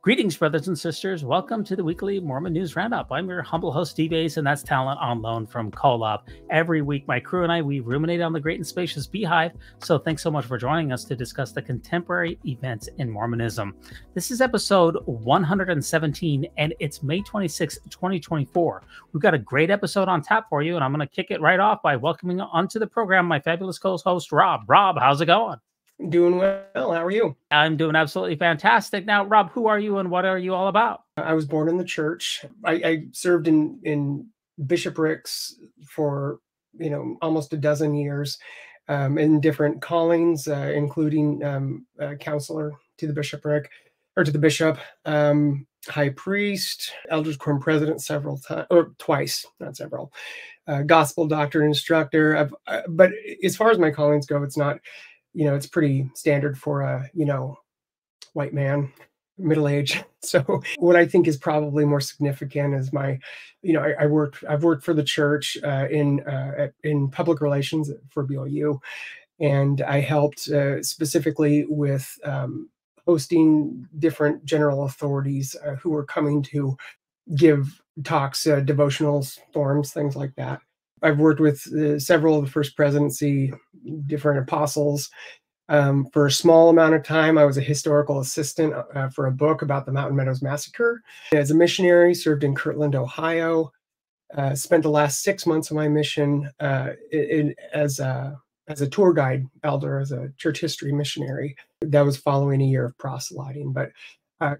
Greetings, brothers and sisters. Welcome to the weekly Mormon News Roundup. I'm your humble host, D-Base, and that's talent on loan from Kolob. Every week, my crew and I, we ruminate on the great and spacious beehive. So thanks so much for joining us to discuss the contemporary events in Mormonism. This is episode 117, and it's May 26, 2024. We've got a great episode on tap for you, and I'm going to kick it right off by welcoming onto the program my fabulous co-host, Rob. Rob, how's it going? Doing well. How are you? I'm doing absolutely fantastic. Now, Rob, who are you and what are you all about? I was born in the church. I served in bishoprics for, almost a dozen years in different callings, including counselor to the bishopric or to the bishop, high priest, elders quorum president several times, or twice, not several, gospel doctor, instructor. But as far as my callings go, it's not. It's pretty standard for a, white man, middle age. So what I think is probably more significant is my, I've worked for the church in public relations for BYU, and I helped specifically with hosting different general authorities who were coming to give talks, devotionals, forums, things like that. I've worked with several of the first presidency, different apostles. For a small amount of time, I was a historical assistant for a book about the Mountain Meadows Massacre. As a missionary, served in Kirtland, Ohio. Spent the last 6 months of my mission as a tour guide elder, as a church history missionary. That was following a year of proselyting. But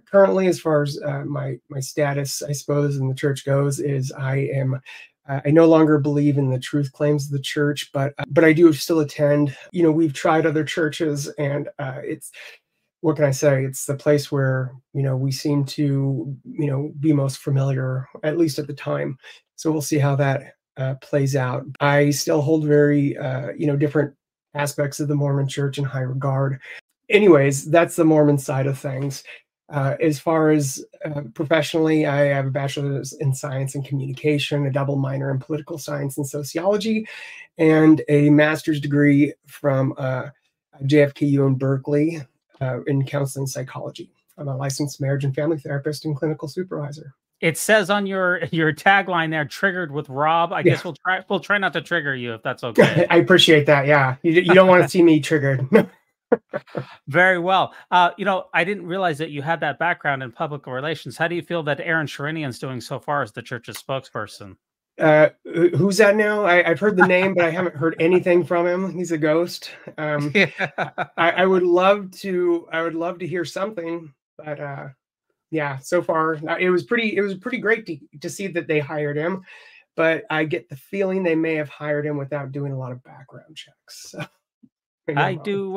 currently, as far as my status, I suppose, in the church goes, is I no longer believe in the truth claims of the church, but I do still attend. We've tried other churches, and it's, what can I say? It's the place where, we seem to, be most familiar, at least at the time. So we'll see how that plays out. I still hold very, different aspects of the Mormon church in high regard. Anyways, that's the Mormon side of things. As far as professionally, I have a bachelor's in science and communication, a double minor in political science and sociology, and a master's degree from JFKU in Berkeley in counseling psychology. I'm a licensed marriage and family therapist and clinical supervisor. It says on your tagline there, "Triggered with Rob." I guess we'll try not to trigger you if that's okay. I appreciate that. Yeah, you don't want to see me triggered. Very well. I didn't realize that you had that background in public relations. How do you feel that Aaron Sherinian's doing so far as the church's spokesperson? Who's that now? I've heard the name, but I haven't heard anything from him. He's a ghost. I would love to hear something, but yeah, so far it was pretty great to see that they hired him, but I get the feeling they may have hired him without doing a lot of background checks. So. I do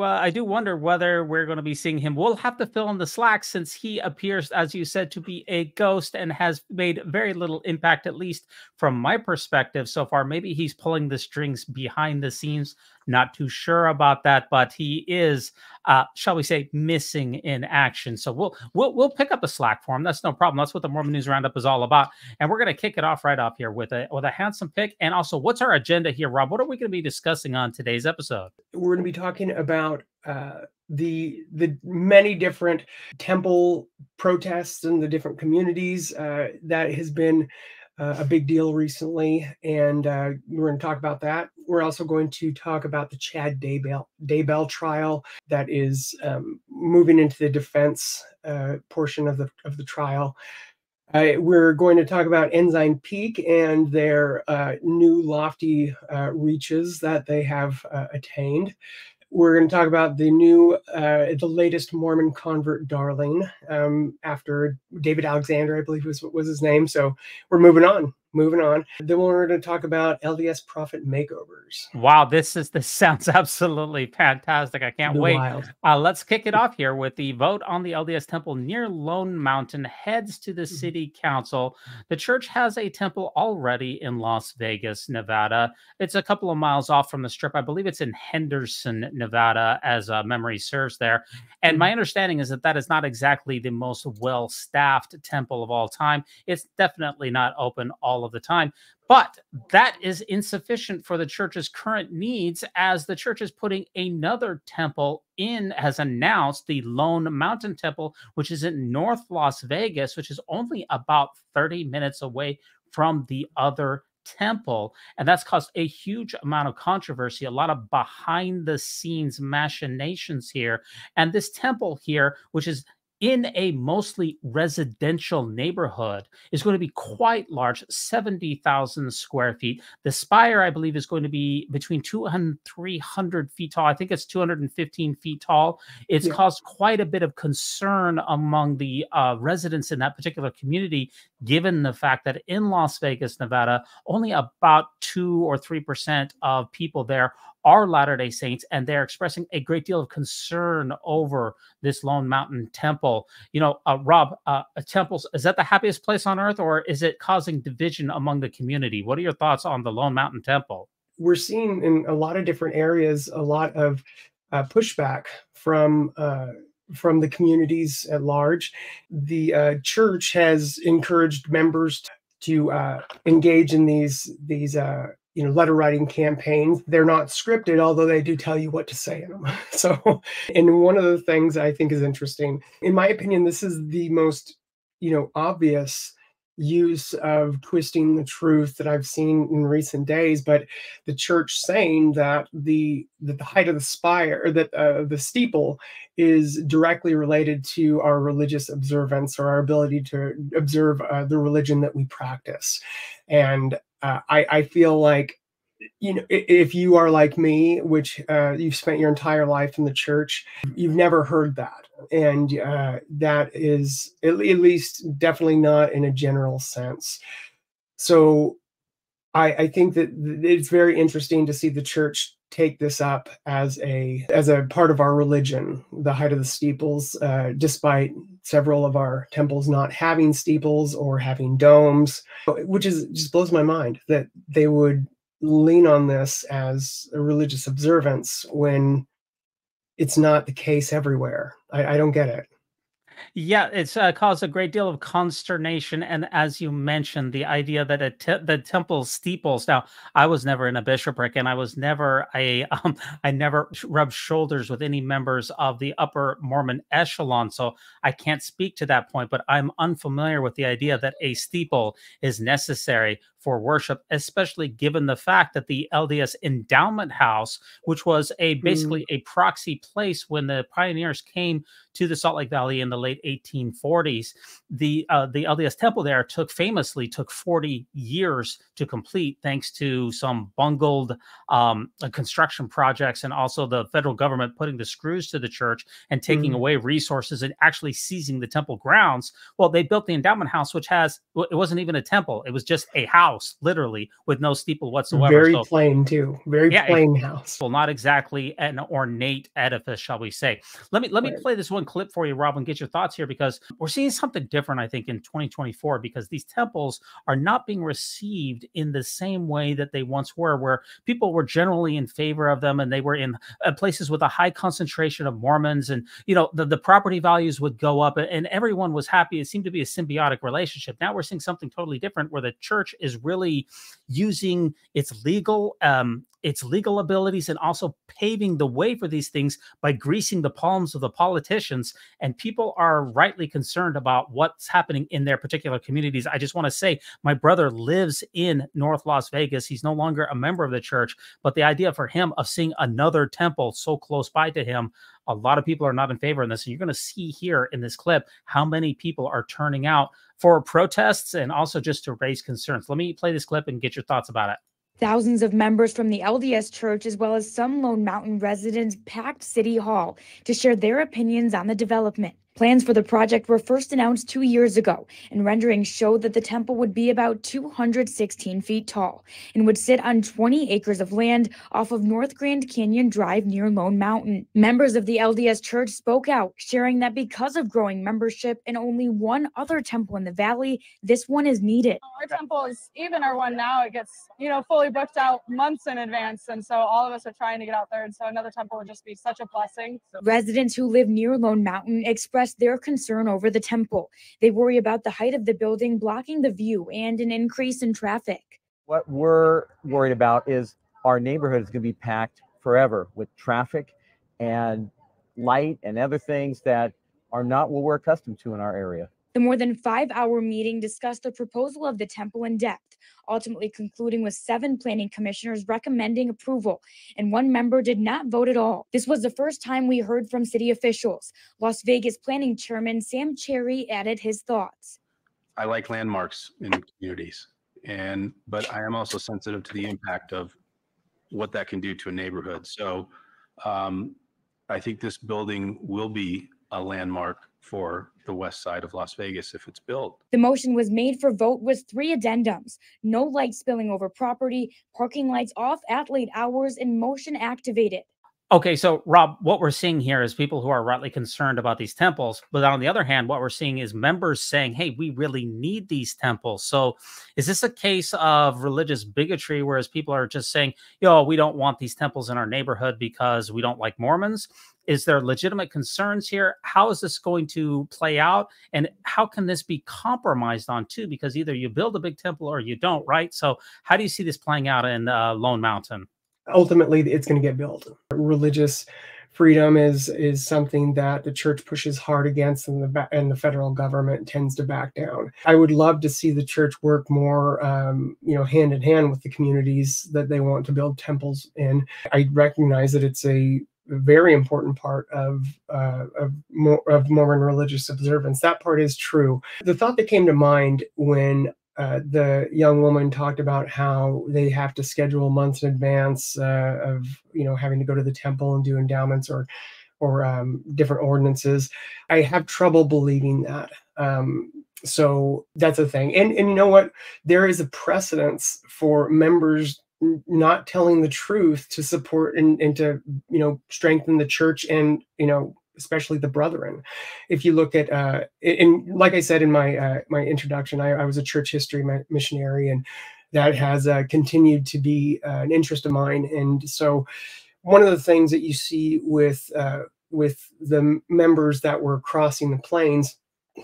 wonder whether we're going to be seeing him. We'll have to fill in the slack since he appears, as you said, to be a ghost and has made very little impact, at least from my perspective so far. Maybe he's pulling the strings behind the scenes. Not too sure about that, but he is, shall we say, missing in action. So we'll pick up the slack for him. That's no problem. That's what the Mormon News Roundup is all about. And we're going to kick it off right off here with a handsome pick. And also, what's our agenda here, Rob? What are we going to be discussing on today's episode? We're going to be talking about the many different temple protests in the different communities that has been a big deal recently, and we're going to talk about that. We're also going to talk about the Chad Daybell trial that is moving into the defense portion of the trial. We're going to talk about Ensign Peak and their new lofty reaches that they have attained. We're going to talk about the latest Mormon convert darling after David Alexander, I believe was his name. So we're moving on. Then we're going to talk about LDS prophet makeovers. Wow, this sounds absolutely fantastic. I can't wait. Let's kick it off here with the vote on the LDS temple near Lone Mountain heads to the city council. The church has a temple already in Las Vegas, Nevada. It's a couple of miles off from the strip. I believe it's in Henderson, Nevada, as memory serves there. And my understanding is that is not exactly the most well-staffed temple of all time. It's definitely not open all all of the time. But that is insufficient for the church's current needs, as the church is putting another temple in, has announced the Lone Mountain Temple, which is in North Las Vegas, which is only about 30 minutes away from the other temple. And that's caused a huge amount of controversy, a lot of behind the scenes machinations here. And this temple here, which is in a mostly residential neighborhood, is going to be quite large, 70,000 square feet. The spire, I believe, is going to be between 200 and 300 feet tall. I think it's 215 feet tall. It's caused quite a bit of concern among the residents in that particular community, given the fact that in Las Vegas, Nevada, only about 2 or 3% of people there are Latter-day Saints, and they're expressing a great deal of concern over this Lone Mountain Temple. You know, Rob, temples, is that the happiest place on earth, or is it causing division among the community? What are your thoughts on the Lone Mountain Temple? We're seeing in a lot of different areas a lot of pushback from the communities at large. The church has encouraged members to engage in these letter writing campaigns. They're not scripted, although they do tell you what to say in them. So, and one of the things I think is interesting, in my opinion, this is the most, obvious use of twisting the truth that I've seen in recent days. But the church saying that the height of the spire, or that the steeple, is directly related to our religious observance, or our ability to observe the religion that we practice. And I feel like, if you are like me, which you've spent your entire life in the church, you've never heard that. And that is at least definitely not in a general sense. So I think that it's very interesting to see the church take this up as a part of our religion, the height of the steeples, despite several of our temples not having steeples or having domes, which just blows my mind that they would lean on this as a religious observance when it's not the case everywhere. I don't get it. Yeah, it's caused a great deal of consternation, and as you mentioned, the idea that the temple steeples. Now, I was never in a bishopric, and I was never I never rubbed shoulders with any members of the upper Mormon echelon, so I can't speak to that point. But I'm unfamiliar with the idea that a steeple is necessary for worship, especially given the fact that the LDS Endowment House, which was basically a proxy place when the pioneers came to the Salt Lake Valley in the late 1840s, the LDS temple there famously took 40 years to complete, thanks to some bungled construction projects, and also the federal government putting the screws to the church and taking away resources and actually seizing the temple grounds. Well, they built the Endowment House, which it wasn't even a temple; it was just a house, literally, with no steeple whatsoever. Very plain too. Very plain house. Well, not exactly an ornate edifice, shall we say. Let me play this one clip for you, Rob, and get your thoughts here, because we're seeing something different, I think, in 2024, because these temples are not being received in the same way that they once were, where people were generally in favor of them, and they were in places with a high concentration of Mormons, and the property values would go up, and everyone was happy. It seemed to be a symbiotic relationship. Now we're seeing something totally different, where the church is really using its legal abilities and also paving the way for these things by greasing the palms of the politicians. And people are rightly concerned about what's happening in their particular communities. I just want to say, my brother lives in North Las Vegas. He's no longer a member of the church, but the idea for him of seeing another temple so close by to him, a lot of people are not in favor of this. And you're going to see here in this clip how many people are turning out for protests and also just to raise concerns. Let me play this clip and get your thoughts about it. Thousands of members from the LDS Church, as well as some Lone Mountain residents, packed City Hall to share their opinions on the development. Plans for the project were first announced 2 years ago, and renderings showed that the temple would be about 216 feet tall and would sit on 20 acres of land off of North Grand Canyon Drive near Lone Mountain. Members of the LDS Church spoke out, sharing that because of growing membership and only one other temple in the valley, this one is needed. Our temple is, even our one now, it gets, fully booked out months in advance, and so all of us are trying to get out there, and so another temple would just be such a blessing. Residents who live near Lone Mountain expressed expressed their concern over the temple. They worry about the height of the building blocking the view and an increase in traffic. What we're worried about is our neighborhood is going to be packed forever with traffic and light and other things that are not what we're accustomed to in our area. The more than 5-hour meeting discussed the proposal of the temple in depth, ultimately concluding with 7 planning commissioners recommending approval, and 1 member did not vote at all. This was the first time we heard from city officials. Las Vegas planning chairman Sam Cherry added his thoughts. I like landmarks in communities, but I am also sensitive to the impact of what that can do to a neighborhood. So I think this building will be a landmark for the west side of Las Vegas if it's built. The motion was made for vote with 3 addendums: no light spilling over property, parking lights off at late hours, and motion activated. Okay, so Rob, what we're seeing here is people who are rightly concerned about these temples, but on the other hand, what we're seeing is members saying, hey, we really need these temples. So is this a case of religious bigotry, whereas people are just saying, yo, we don't want these temples in our neighborhood because we don't like Mormons? Is there legitimate concerns here? How is this going to play out? And how can this be compromised on too? Because either you build a big temple or you don't, right? So how do you see this playing out in Lone Mountain? Ultimately, it's going to get built. Religious freedom is something that the church pushes hard against, and the federal government tends to back down. I would love to see the church work more, hand in hand with the communities that they want to build temples in. I recognize that it's a very important part of Mormon religious observance. That part is true. The thought that came to mind when the young woman talked about how they have to schedule months in advance of having to go to the temple and do endowments or different ordinances. I have trouble believing that. So that's a thing. And you know what? There is a precedence for members not telling the truth to support and to strengthen the church and especially the brethren. If you look at, like I said in my my introduction, I was a church history missionary, and that has continued to be an interest of mine. And so, one of the things that you see with the members that were crossing the plains,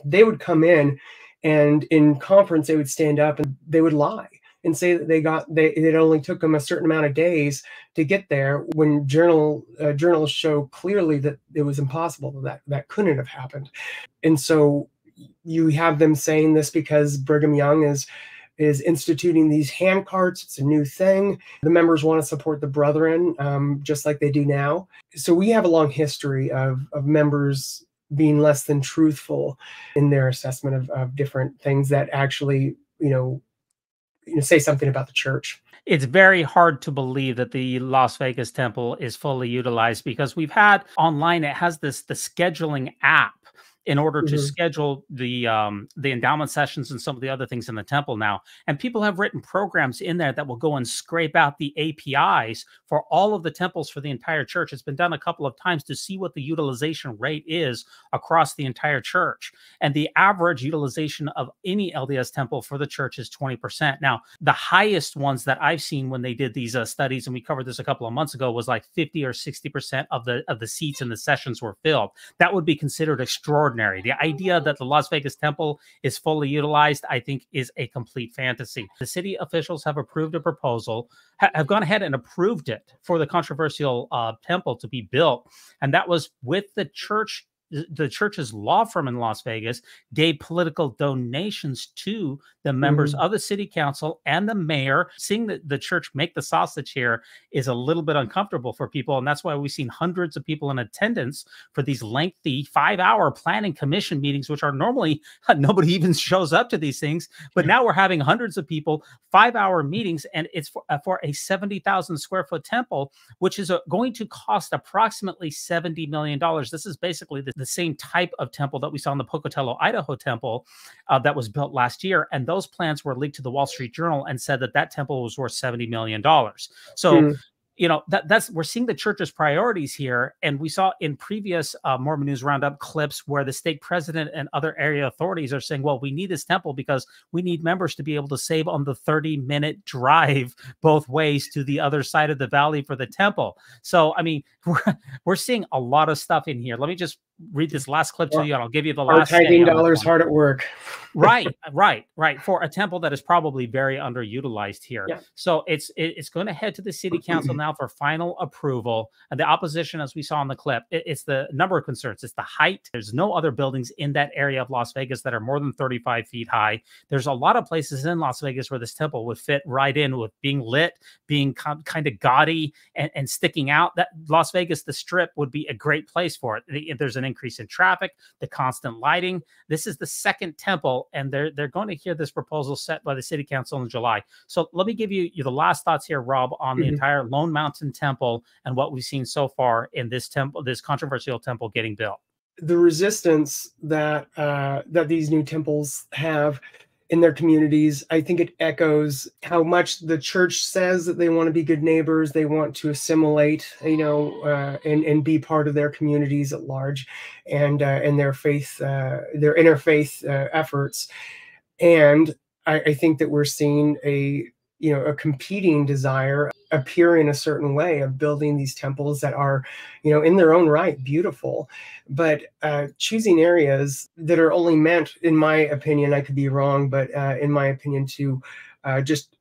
they would come in, and in conference they would stand up and they would lie and say that it only took them a certain amount of days to get there, when journals show clearly that it was impossible, that couldn't have happened. And so you have them saying this because Brigham Young is instituting these hand carts. It's a new thing. The members want to support the brethren, just like they do now. So we have a long history of members being less than truthful in their assessment of different things that actually, say something about the church. It's very hard to believe that the Las Vegas temple is fully utilized, because we've had online, it has the scheduling app in order to schedule the endowment sessions and some of the other things in the temple now. And people have written programs in there that will go and scrape out the APIs for all of the temples for the entire church. It's been done a couple of times to see what the utilization rate is across the entire church. And the average utilization of any LDS temple for the church is 20%. Now, the highest ones that I've seen when they did these studies, and we covered this a couple of months ago, was like 50 or 60% of the seats in the sessions were filled. That would be considered extraordinary. The idea that the Las Vegas temple is fully utilized, I think, is a complete fantasy. The city officials have approved a proposal, have gone ahead and approved it for the controversial temple to be built. And that was with the church's law firm in Las Vegas gave political donations to the members of the city council and the mayor. Seeing the church make the sausage here is a little bit uncomfortable for people. And that's why we've seen hundreds of people in attendance for these lengthy 5-hour planning commission meetings, which are normally nobody even shows up to these things. But now we're having hundreds of people, 5-hour meetings, and it's for a 70,000 square foot temple, which is going to cost approximately $70 million. This is basically the same type of temple that we saw in the Pocatello, Idaho temple that was built last year. And those plans were leaked to the Wall Street Journal and said that temple was worth $70 million. So, that's we're seeing the church's priorities here. And we saw in previous Mormon News Roundup clips where the state president and other area authorities are saying, well, we need this temple because we need members to be able to save on the 30-minute drive both ways to the other side of the valley for the temple. So, I mean, we're seeing a lot of stuff in here. Let me just read this last clip to you, and I'll give you the Our last say tithing on this dollars one. hard at work. Right, for a temple that is probably very underutilized here. Yeah. So it's going to head to the city council now for final approval. And the opposition, as we saw in the clip, it's the number of concerns. It's the height. There's no other buildings in that area of Las Vegas that are more than 35 feet high. There's a lot of places in Las Vegas where this temple would fit right in with being lit, being kind of gaudy and sticking out. That Las Vegas, the Strip, would be a great place for it. There's an increase in traffic, the constant lighting. This is the second temple, and they're going to hear this proposal set by the city council in July. So let me give you the last thoughts here, Rob, on the entire Lone Mountain Temple and what we've seen so far in this temple, this controversial temple getting built. The resistance that that these new temples have in their communities, I think it echoes how much the church says that they want to be good neighbors, they want to assimilate, and be part of their communities at large, and their faith, their interfaith efforts. And I think that we're seeing a competing desire appear in a certain way of building these temples that are, in their own right, beautiful, but choosing areas that are only meant, in my opinion, I could be wrong, but in my opinion, to just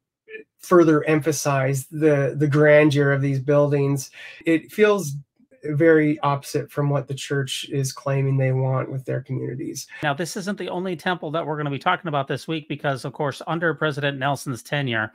further emphasize the grandeur of these buildings. It feels very opposite from what the church is claiming they want with their communities. Now, this isn't the only temple that we're going to be talking about this week, because, of course, under President Nelson's tenure,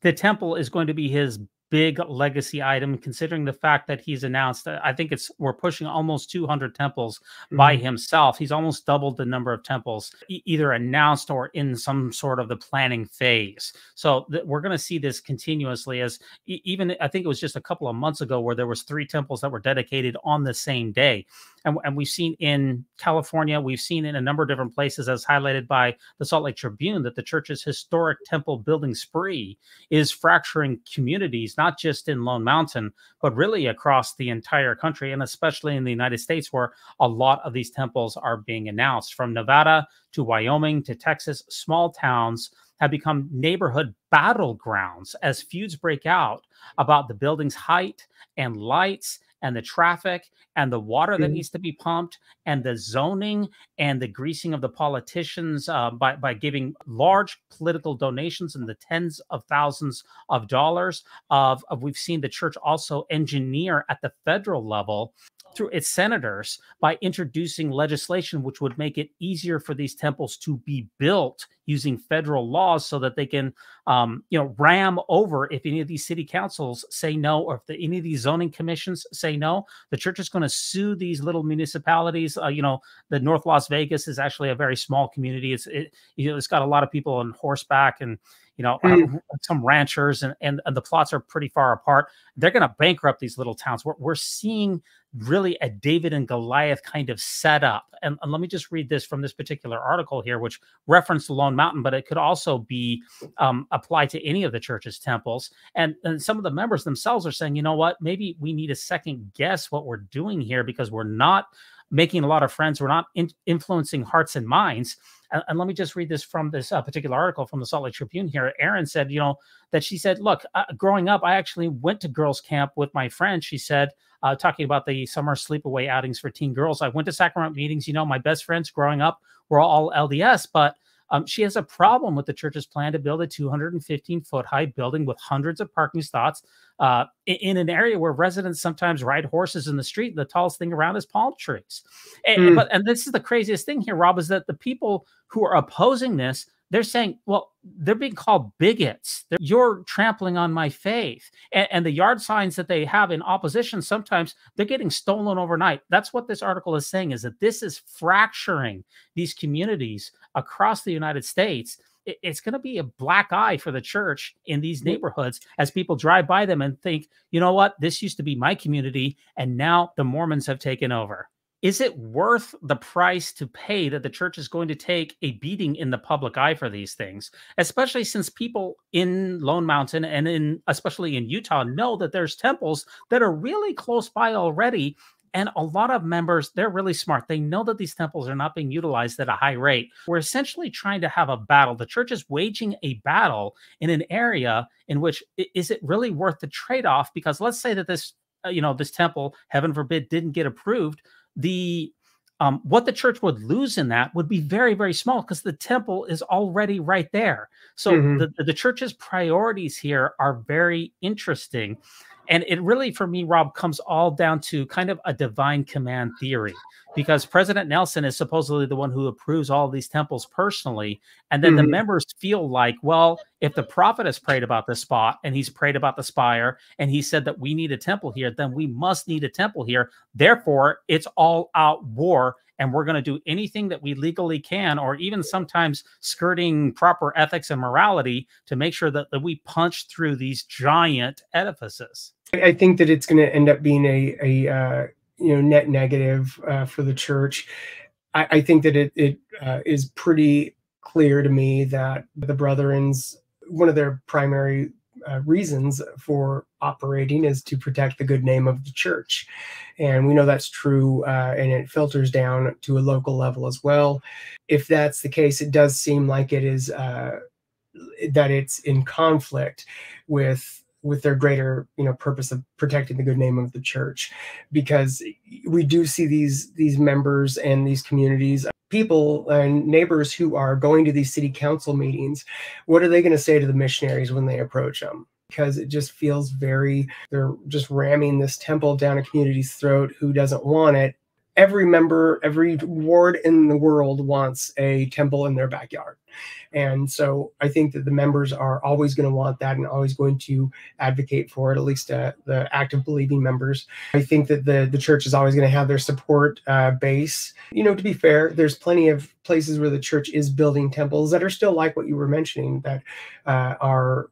the temple is going to be his big legacy item, considering the fact that he's announced, I think we're pushing almost 200 temples by himself. He's almost doubled the number of temples either announced or in some sort of the planning phase. So we're going to see this continuously, as even I think it was just a couple of months ago where there was 3 temples that were dedicated on the same day. And we've seen in California, we've seen in a number of different places, as highlighted by the Salt Lake Tribune, that the church's historic temple building spree is fracturing communities, not just in Lone Mountain, but really across the entire country, and especially in the United States, where a lot of these temples are being announced. From Nevada to Wyoming to Texas, small towns have become neighborhood battlegrounds as feuds break out about the building's height and lights and the traffic and the water that needs to be pumped and the zoning and the greasing of the politicians by giving large political donations in the tens of thousands of dollars. We've seen the church also engineer at the federal level through its senators by introducing legislation which would make it easier for these temples to be built using federal laws, so that they can, ram over if any of these city councils say no, or if any of these zoning commissions say no. The church is going to sue these little municipalities. The North Las Vegas is actually a very small community. It's got a lot of people on horseback and some ranchers, and the plots are pretty far apart. They're going to bankrupt these little towns. We're seeing really a David and Goliath kind of setup. And let me just read this from this particular article here, which referenced Lone Mountain, but it could also be applied to any of the church's temples. And some of the members themselves are saying, you know what, maybe we need to second guess what we're doing here, because we're not making a lot of friends. We're not influencing hearts and minds. And let me just read this from this particular article from the Salt Lake Tribune here. Erin said, that she said, look, growing up, I actually went to girls' camp with my friends. She said, talking about the summer sleepaway outings for teen girls. I went to sacrament meetings. My best friends growing up were all LDS, but she has a problem with the church's plan to build a 215-foot high building with hundreds of parking spots in an area where residents sometimes ride horses in the street. And the tallest thing around is palm trees. And this is the craziest thing here, Rob, is that the people who are opposing this, they're saying, well, they're being called bigots. You're trampling on my faith. And the yard signs that they have in opposition, sometimes they're getting stolen overnight. That's what this article is saying, is that this is fracturing these communities across the United States. It's going to be a black eye for the church in these neighborhoods as people drive by them and think, you know what, this used to be my community, and now the Mormons have taken over. Is it worth the price to pay that the church is going to take a beating in the public eye for these things, especially since people in Lone Mountain and especially in Utah know that there's temples that are really close by already? And a lot of members, they're really smart. They know that these temples are not being utilized at a high rate. We're essentially trying to have a battle. The church is waging a battle in an area in which, is it really worth the trade-off? Because let's say that this temple, heaven forbid, didn't get approved. The What the church would lose in that would be very, very small because the temple is already right there. So the church's priorities here are very interesting. And it really, for me, Rob, comes all down to kind of a divine command theory, because President Nelson is supposedly the one who approves all of these temples personally. And then the members feel like, well, if the prophet has prayed about this spot and he's prayed about the spire and he said that we need a temple here, then we must need a temple here. Therefore, it's all out war. And we're going to do anything that we legally can, or even sometimes skirting proper ethics and morality, to make sure that we punch through these giant edifices. I think that it's going to end up being a net negative for the church. I think that it is pretty clear to me that the Brethrens, one of their primary reasons for operating is to protect the good name of the church. And we know that's true, and it filters down to a local level as well. If that's the case, it does seem like it is that it's in conflict with their greater purpose of protecting the good name of the church, because we do see these members and these communities, people and neighbors who are going to these city council meetings. What are they going to say to the missionaries when they approach them? Because it just feels they're just ramming this temple down a community's throat who doesn't want it. Every member, every ward in the world wants a temple in their backyard. And so I think that the members are always going to want that and always going to advocate for it, at least the active believing members. I think that the church is always going to have their support base. To be fair, there's plenty of places where the church is building temples that are still like what you were mentioning, that are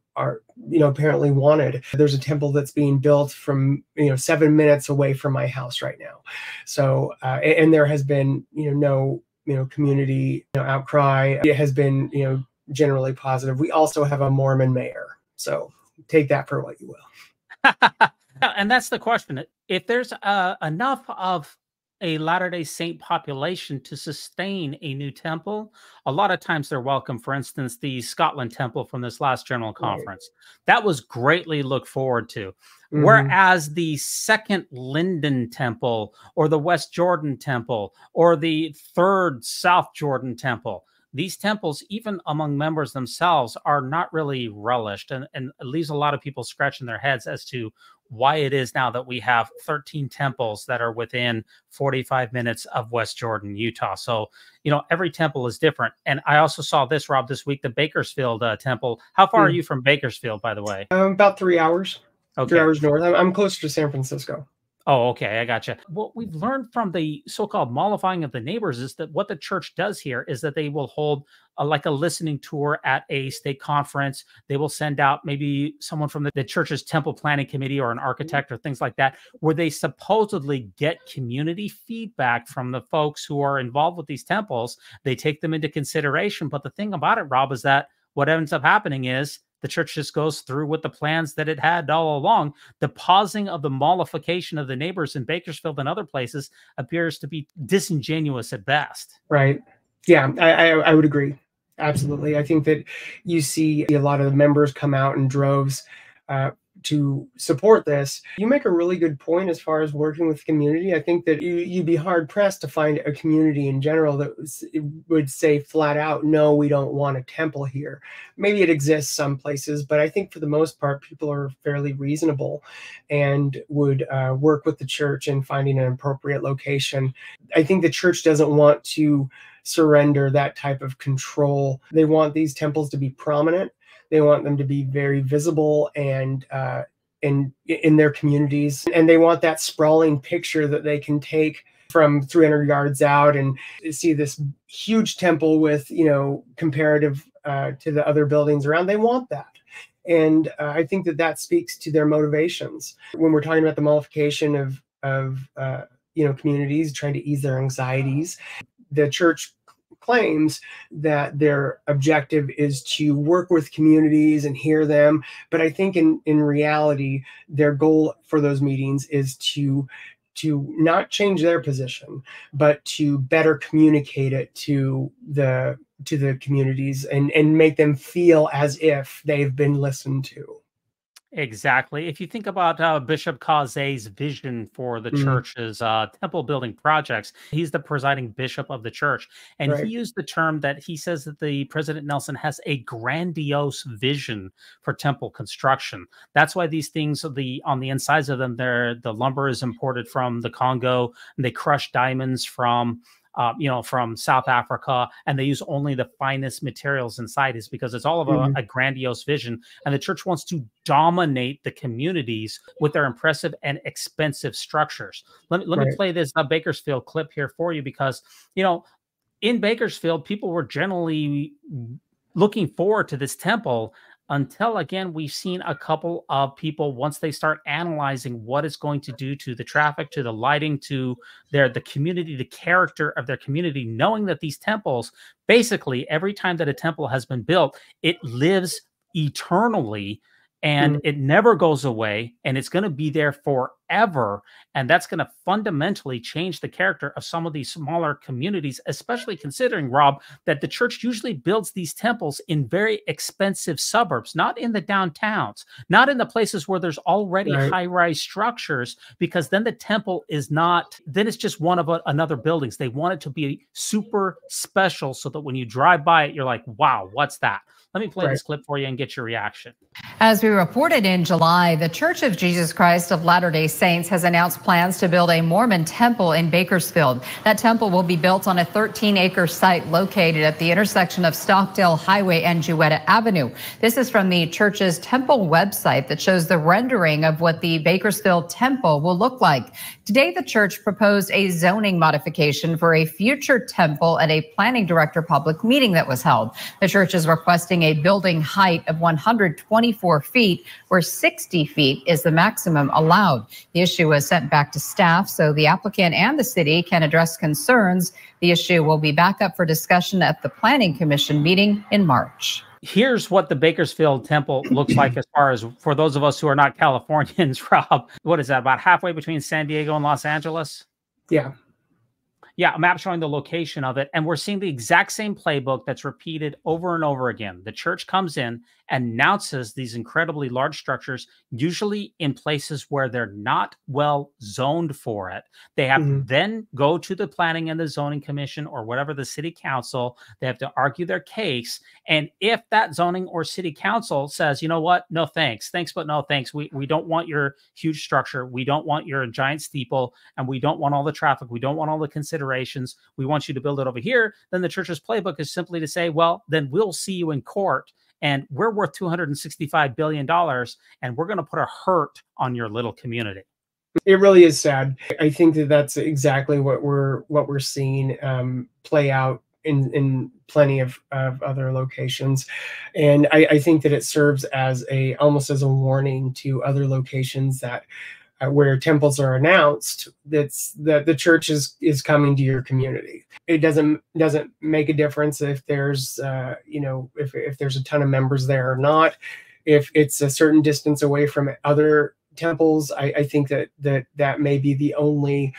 apparently wanted. There's a temple that's being built from 7 minutes away from my house right now. So and there has been no community outcry. It has been generally positive. We also have a Mormon mayor, so take that for what you will. And that's the question. If there's enough of a Latter-day Saint population to sustain a new temple, a lot of times they're welcome. For instance, the Scotland temple from this last general conference, that was greatly looked forward to. Whereas the second Linden temple, or the West Jordan temple, or the third South Jordan temple, these temples, even among members themselves, are not really relished, and it leaves a lot of people scratching their heads as to why it is now that we have 13 temples that are within 45 minutes of West Jordan, Utah. So, every temple is different. And I also saw this, Rob, this week, the Bakersfield temple. How far are you from Bakersfield, by the way? About 3 hours. Okay. 3 hours north. I'm closer to San Francisco. Oh, okay. I gotcha. What we've learned from the so-called mollifying of the neighbors is that what the church does here is that they will hold a listening tour at a stake conference. They will send out maybe someone from the church's temple planning committee or an architect or things like that, where they supposedly get community feedback from the folks who are involved with these temples. They take them into consideration. But the thing about it, Rob, is that what ends up happening is the church just goes through with the plans that it had all along. The pausing of the mollification of the neighbors in Bakersfield and other places appears to be disingenuous at best. Right. Yeah, I would agree. Absolutely. I think that you see a lot of the members come out in droves to support this. You make a really good point as far as working with the community. I think that you'd be hard pressed to find a community in general that would say flat out, no, we don't want a temple here. Maybe it exists some places, but I think for the most part, people are fairly reasonable and would work with the church in finding an appropriate location. I think the church doesn't want to surrender that type of control. They want these temples to be prominent. They want them to be very visible and in their communities. And they want that sprawling picture that they can take from 300 yards out and see this huge temple with, comparative to the other buildings around. They want that. And I think that speaks to their motivations. When we're talking about the mollification of communities, trying to ease their anxieties, the church claims that their objective is to work with communities and hear them. But I think in reality, their goal for those meetings is to not change their position, but to better communicate it to the communities and make them feel as if they've been listened to. Exactly. If you think about Bishop Cause's vision for the Mm, church's temple building projects, he's the presiding bishop of the church. And he right. used the term that he says that the President Nelson has a grandiose vision for temple construction. That's why these things, on the insides of them, the lumber is imported from the Congo, and they crush diamonds from South Africa, and they use only the finest materials inside, is because it's all of Mhm. a grandiose vision. And the church wants to dominate the communities with their impressive and expensive structures. Let me Right. play this Bakersfield clip here for you, because, you know, in Bakersfield, people were generally looking forward to this temple until, again, we've seen a couple of people, once they start analyzing what it's going to do to the traffic, to the lighting, to the community, the character of their community, knowing that these temples, basically every time that a temple has been built, it lives eternally and Mm, it never goes away, and it's going to be there forever. And that's going to fundamentally change the character of some of these smaller communities, especially considering, Rob, that the church usually builds these temples in very expensive suburbs, not in the downtowns, not in the places where there's already right. high-rise structures, because then the temple is not, then it's just one of another buildings. They want it to be super special so that when you drive by it, you're like, wow, what's that? Let me play Right. this clip for you and get your reaction. As we reported in July, the Church of Jesus Christ of Latter-day Saints has announced plans to build a Mormon temple in Bakersfield. That temple will be built on a 13-acre site located at the intersection of Stockdale Highway and Jewetta Avenue. This is from the church's temple website that shows the rendering of what the Bakersfield temple will look like. Today, the church proposed a zoning modification for a future temple at a planning director public meeting that was held. The church is requesting a building height of 124 feet, where 60 feet is the maximum allowed. The issue was sent back to staff so the applicant and the city can address concerns. The issue will be back up for discussion at the Planning Commission meeting in March. Here's what the Bakersfield temple looks like, as far as for those of us who are not Californians, Rob. What is that, about halfway between San Diego and Los Angeles? Yeah. Yeah, a map showing the location of it. And we're seeing the exact same playbook that's repeated over and over again. The church comes in, announces these incredibly large structures, usually in places where they're not well zoned for it. They have to Mhm. then go to the planning and the zoning commission, or whatever, the city council. They have to argue their case. And if that zoning or city council says, you know what, no thanks, but no thanks, we don't want your huge structure, we don't want your giant steeple, and we don't want all the traffic, we don't want all the considerations, we want you to build it over here, then the church's playbook is simply to say, well, then we'll see you in court, and we're worth $265 billion, and we're going to put a hurt on your little community. It really is sad. I think that that's exactly what we're seeing play out in plenty of other locations, and I think that it serves as almost as a warning to other locations that where temples are announced, that the church is coming to your community. It doesn't make a difference if there's if there's a ton of members there or not. If it's a certain distance away from other temples, I think that may be the only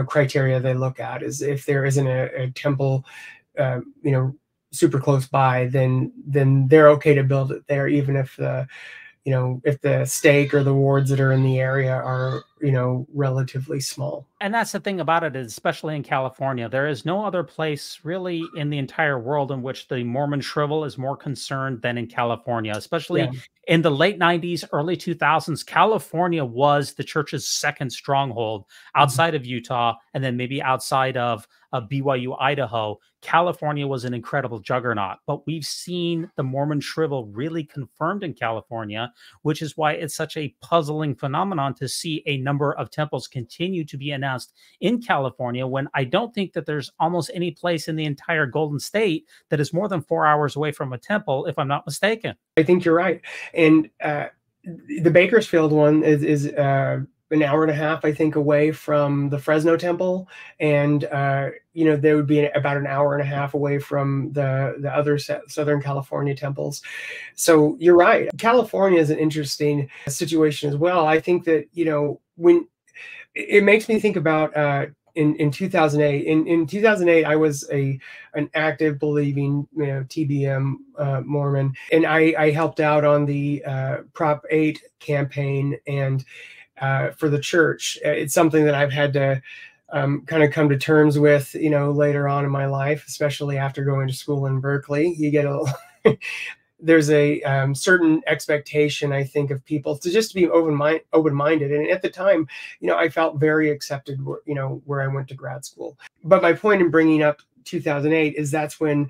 criteria they look at, is if there isn't a temple super close by, then they're okay to build it there, even if if the stake or the wards that are in the area are relatively small. And that's the thing about it, is especially in California, there is no other place really in the entire world in which the Mormon shrivel is more concerned than in California. Especially Yeah. in the late 90s, early 2000s, California was the church's second stronghold outside of Utah, and then maybe outside of BYU, Idaho. California was an incredible juggernaut, but we've seen the Mormon shrivel really confirmed in California, which is why it's such a puzzling phenomenon to see a number of temples continue to be announced in California, when I don't think that there's almost any place in the entire Golden State that is more than 4 hours away from a temple, if I'm not mistaken. I think you're right. And the Bakersfield one is an hour and a half, I think, away from the Fresno temple, and they would be about an hour and a half away from the other Southern California temples. So you're right. California is an interesting situation as well. I think that when it makes me think about in 2008. In 2008, I was an active, believing, TBM Mormon, and I helped out on the Prop 8 campaign and for the church. It's something that I've had to kind of come to terms with, later on in my life, especially after going to school in Berkeley. You get there's a certain expectation, I think, of people to just be open-minded. And at the time, I felt very accepted, where I went to grad school. But my point in bringing up 2008 is that's when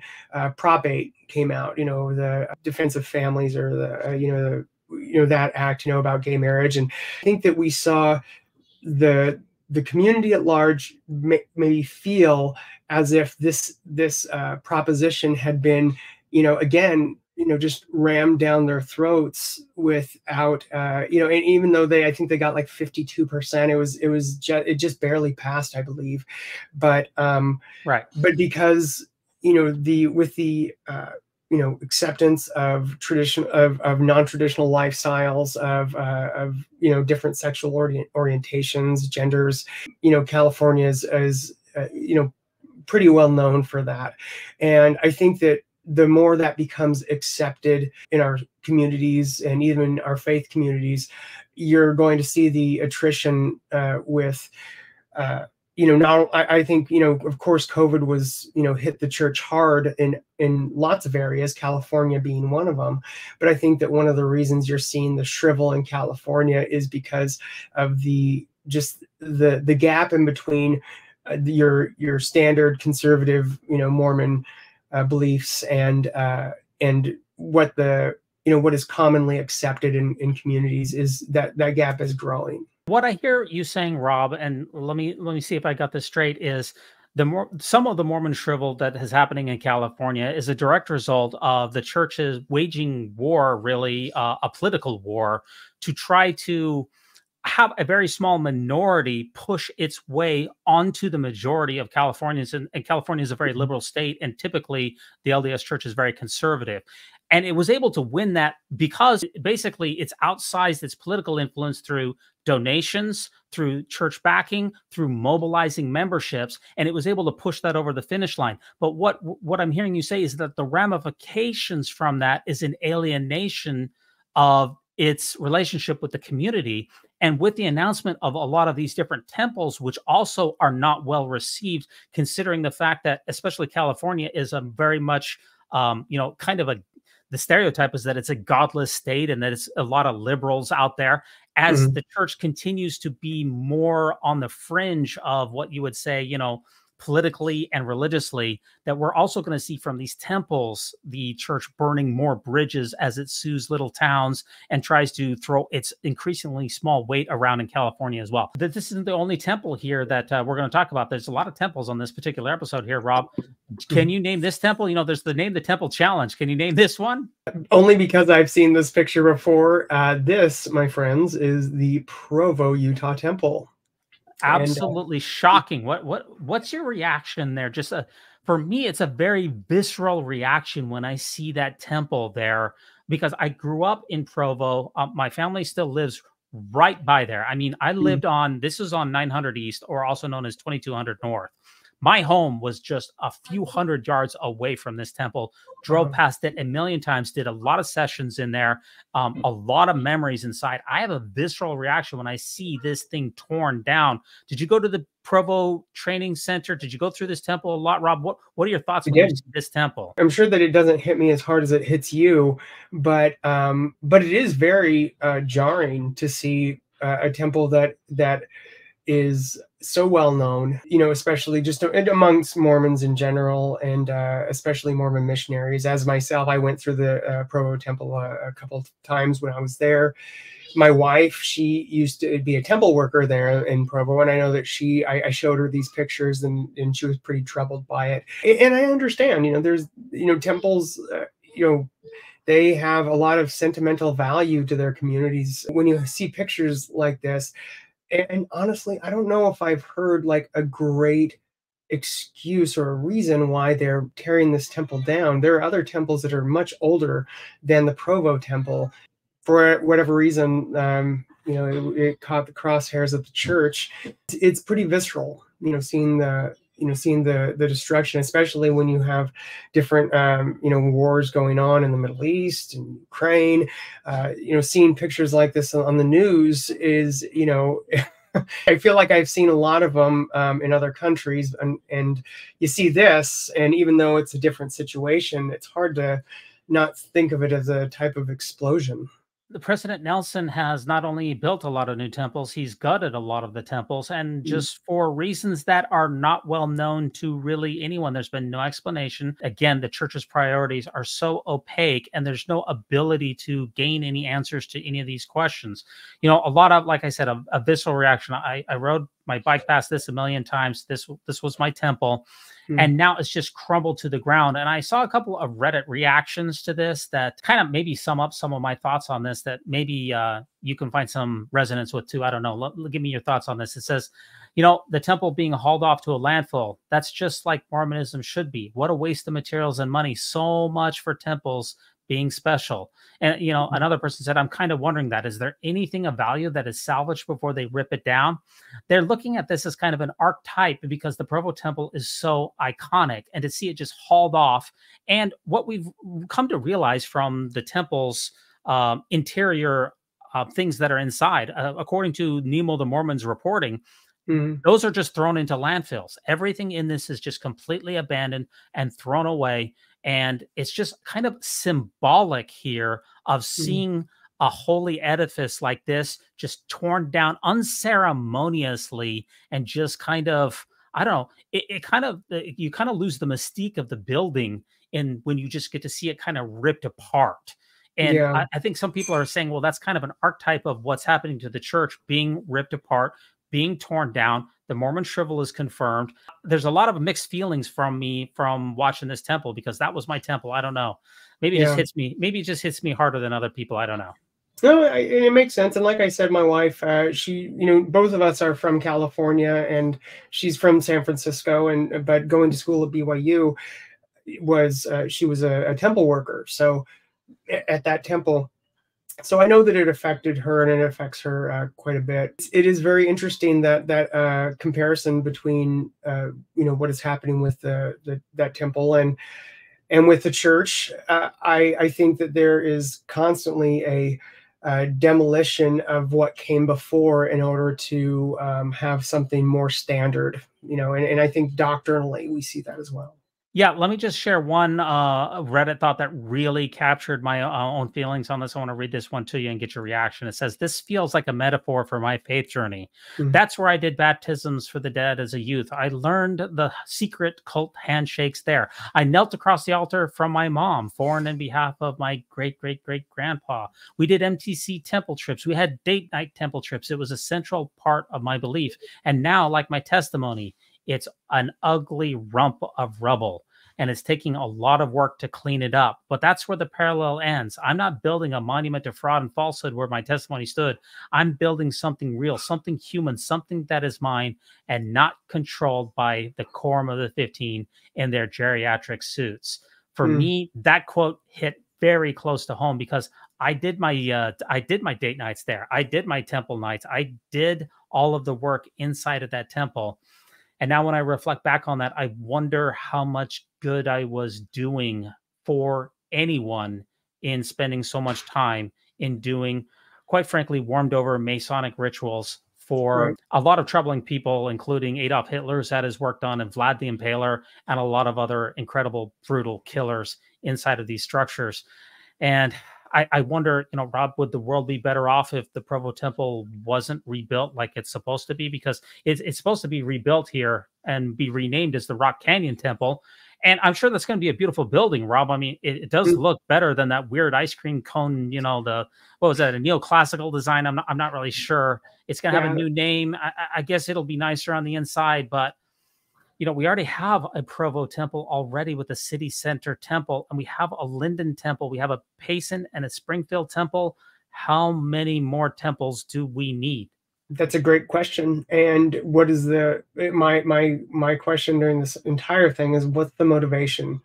Prop 8 came out, the Defense of Families, or that act, about gay marriage. And I think that we saw the community at large maybe feel as if this proposition had been, again, just rammed down their throats without, and even though I think they got like 52%, it just barely passed, I believe. But right. But because with the acceptance of non-traditional lifestyles, of different sexual orientations, genders, California is pretty well known for that. And I think that the more that becomes accepted in our communities and even our faith communities, you're going to see the attrition with, I think, of course, COVID was, hit the church hard in lots of areas, California being one of them. But I think that one of the reasons you're seeing the shrivel in California is because of the gap in between your standard conservative, Mormon beliefs and what what is commonly accepted in communities, is that gap is growing. What I hear you saying, Rob, and let me see if I got this straight, is some of the Mormon shrivel that is happening in California is a direct result of the church's waging war, really a political war, to try to have a very small minority push its way onto the majority of Californians. And California is a very liberal state, and typically the LDS Church is very conservative. And it was able to win that because basically it's outsized its political influence through donations, through church backing, through mobilizing memberships, and it was able to push that over the finish line. But what I'm hearing you say is that the ramifications from that is an alienation of its relationship with the community. And with the announcement of a lot of these different temples, which also are not well received, considering the fact that especially California is a very much, kind of the stereotype is that it's a godless state and that it's a lot of liberals out there. As the church continues to be more on the fringe of what you would say, politically and religiously, that we're also going to see from these temples, the church burning more bridges as it sues little towns and tries to throw its increasingly small weight around in California as well. This isn't the only temple here that we're going to talk about. There's a lot of temples on this particular episode here, Rob. Can you name this temple? There's the Name the Temple Challenge. Can you name this one? Only because I've seen this picture before. This, my friends, is the Provo, Utah temple. Absolutely shocking. What's your reaction there? Just for me, it's a very visceral reaction when I see that temple there, because I grew up in Provo. My family still lives right by there. I mean, I lived this is on 900 East, or also known as 2200 North. My home was just a few hundred yards away from this temple. Drove past it a million times, did a lot of sessions in there, a lot of memories inside. I have a visceral reaction when I see this thing torn down. Did you go to the Provo Training Center? Did you go through this temple a lot, Rob? What are your thoughts when you see this temple? I'm sure that it doesn't hit me as hard as it hits you, but it is very jarring to see a temple that is so well known, especially just amongst Mormons in general, and especially Mormon missionaries. As myself, I went through the Provo Temple a couple of times when I was there. My wife, she used to be a temple worker there in Provo, and I know that I showed her these pictures, and she was pretty troubled by it. And I understand, there's, temples, they have a lot of sentimental value to their communities. When you see pictures like this, and honestly, I don't know if I've heard like a great excuse or a reason why they're tearing this temple down. There are other temples that are much older than the Provo temple. For whatever reason, it caught the crosshairs of the church. It's pretty visceral. seeing the destruction, especially when you have different wars going on in the Middle East and Ukraine. Seeing pictures like this on the news is, I feel like I've seen a lot of them in other countries, and you see this, and even though it's a different situation, it's hard to not think of it as a type of explosion. The President Nelson has not only built a lot of new temples, he's gutted a lot of the temples, and just for reasons that are not well known to really anyone. There's been no explanation. Again, the church's priorities are so opaque, and there's no ability to gain any answers to any of these questions. A lot of, like I said, a visceral reaction. I rode my bike past this a million times. This was my temple. And now it's just crumbled to the ground. And I saw a couple of Reddit reactions to this that kind of maybe sum up some of my thoughts on this that maybe you can find some resonance with too. I don't know. Give me your thoughts on this. It says, the temple being hauled off to a landfill. That's just like Mormonism should be. What a waste of materials and money. So much for temples being special. And, another person said, I'm kind of wondering that. Is there anything of value that is salvaged before they rip it down? They're looking at this as kind of an archetype because the Provo Temple is so iconic, and to see it just hauled off. And what we've come to realize from the temple's interior things that are inside, according to Nemo the Mormon's reporting, those are just thrown into landfills. Everything in this is just completely abandoned and thrown away. And it's just kind of symbolic here of seeing a holy edifice like this just torn down unceremoniously, and just kind of, I don't know, you kind of lose the mystique of the building when you just get to see it kind of ripped apart. And I think some people are saying, well, that's kind of an archetype of what's happening to the church, being ripped apart, being torn down. The Mormon shrivel is confirmed. There's a lot of mixed feelings from me from watching this temple, because that was my temple. I don't know. Maybe it just hits me. Maybe it just hits me harder than other people. I don't know. No, it makes sense. And like I said, my wife, she, both of us are from California, and she's from San Francisco, but going to school at BYU she was a temple worker. So at that temple. So I know that it affected her, and it affects her quite a bit. It is very interesting that comparison between what is happening with that temple and with the church. I think that there is constantly a demolition of what came before in order to have something more standard. And I think doctrinally we see that as well. Yeah, let me just share one Reddit thought that really captured my own feelings on this. I want to read this one to you and get your reaction. It says, this feels like a metaphor for my faith journey. That's where I did baptisms for the dead as a youth. I learned the secret cult handshakes there. I knelt across the altar from my mom, foreign in behalf of my great-great-great-grandpa. We did MTC temple trips. We had date night temple trips. It was a central part of my belief. And now, like my testimony, it's an ugly rump of rubble, and it's taking a lot of work to clean it up. But that's where the parallel ends. I'm not building a monument to fraud and falsehood where my testimony stood. I'm building something real, something human, something that is mine and not controlled by the quorum of the 15 in their geriatric suits. For me, that quote hit very close to home, because I did my date nights there. I did my temple nights. I did all of the work inside of that temple. And now when I reflect back on that, I wonder how much good I was doing for anyone in spending so much time in doing, quite frankly, warmed over Masonic rituals for a lot of troubling people, including Adolf Hitler's had his work done, and Vlad the Impaler, and a lot of other incredible, brutal killers inside of these structures. And I wonder, Rob, would the world be better off if the Provo Temple wasn't rebuilt like it's supposed to be? Because it's supposed to be rebuilt here and be renamed as the Rock Canyon Temple. And I'm sure that's going to be a beautiful building, Rob. I mean, it does look better than that weird ice cream cone, what was that, a neoclassical design? I'm not really sure. It's going to have a new name. I guess it'll be nicer on the inside, but we already have a Provo temple already with a city center temple, and we have a Linden temple. We have a Payson and a Springfield temple. How many more temples do we need? That's a great question. And what is my question during this entire thing is, what's the motivation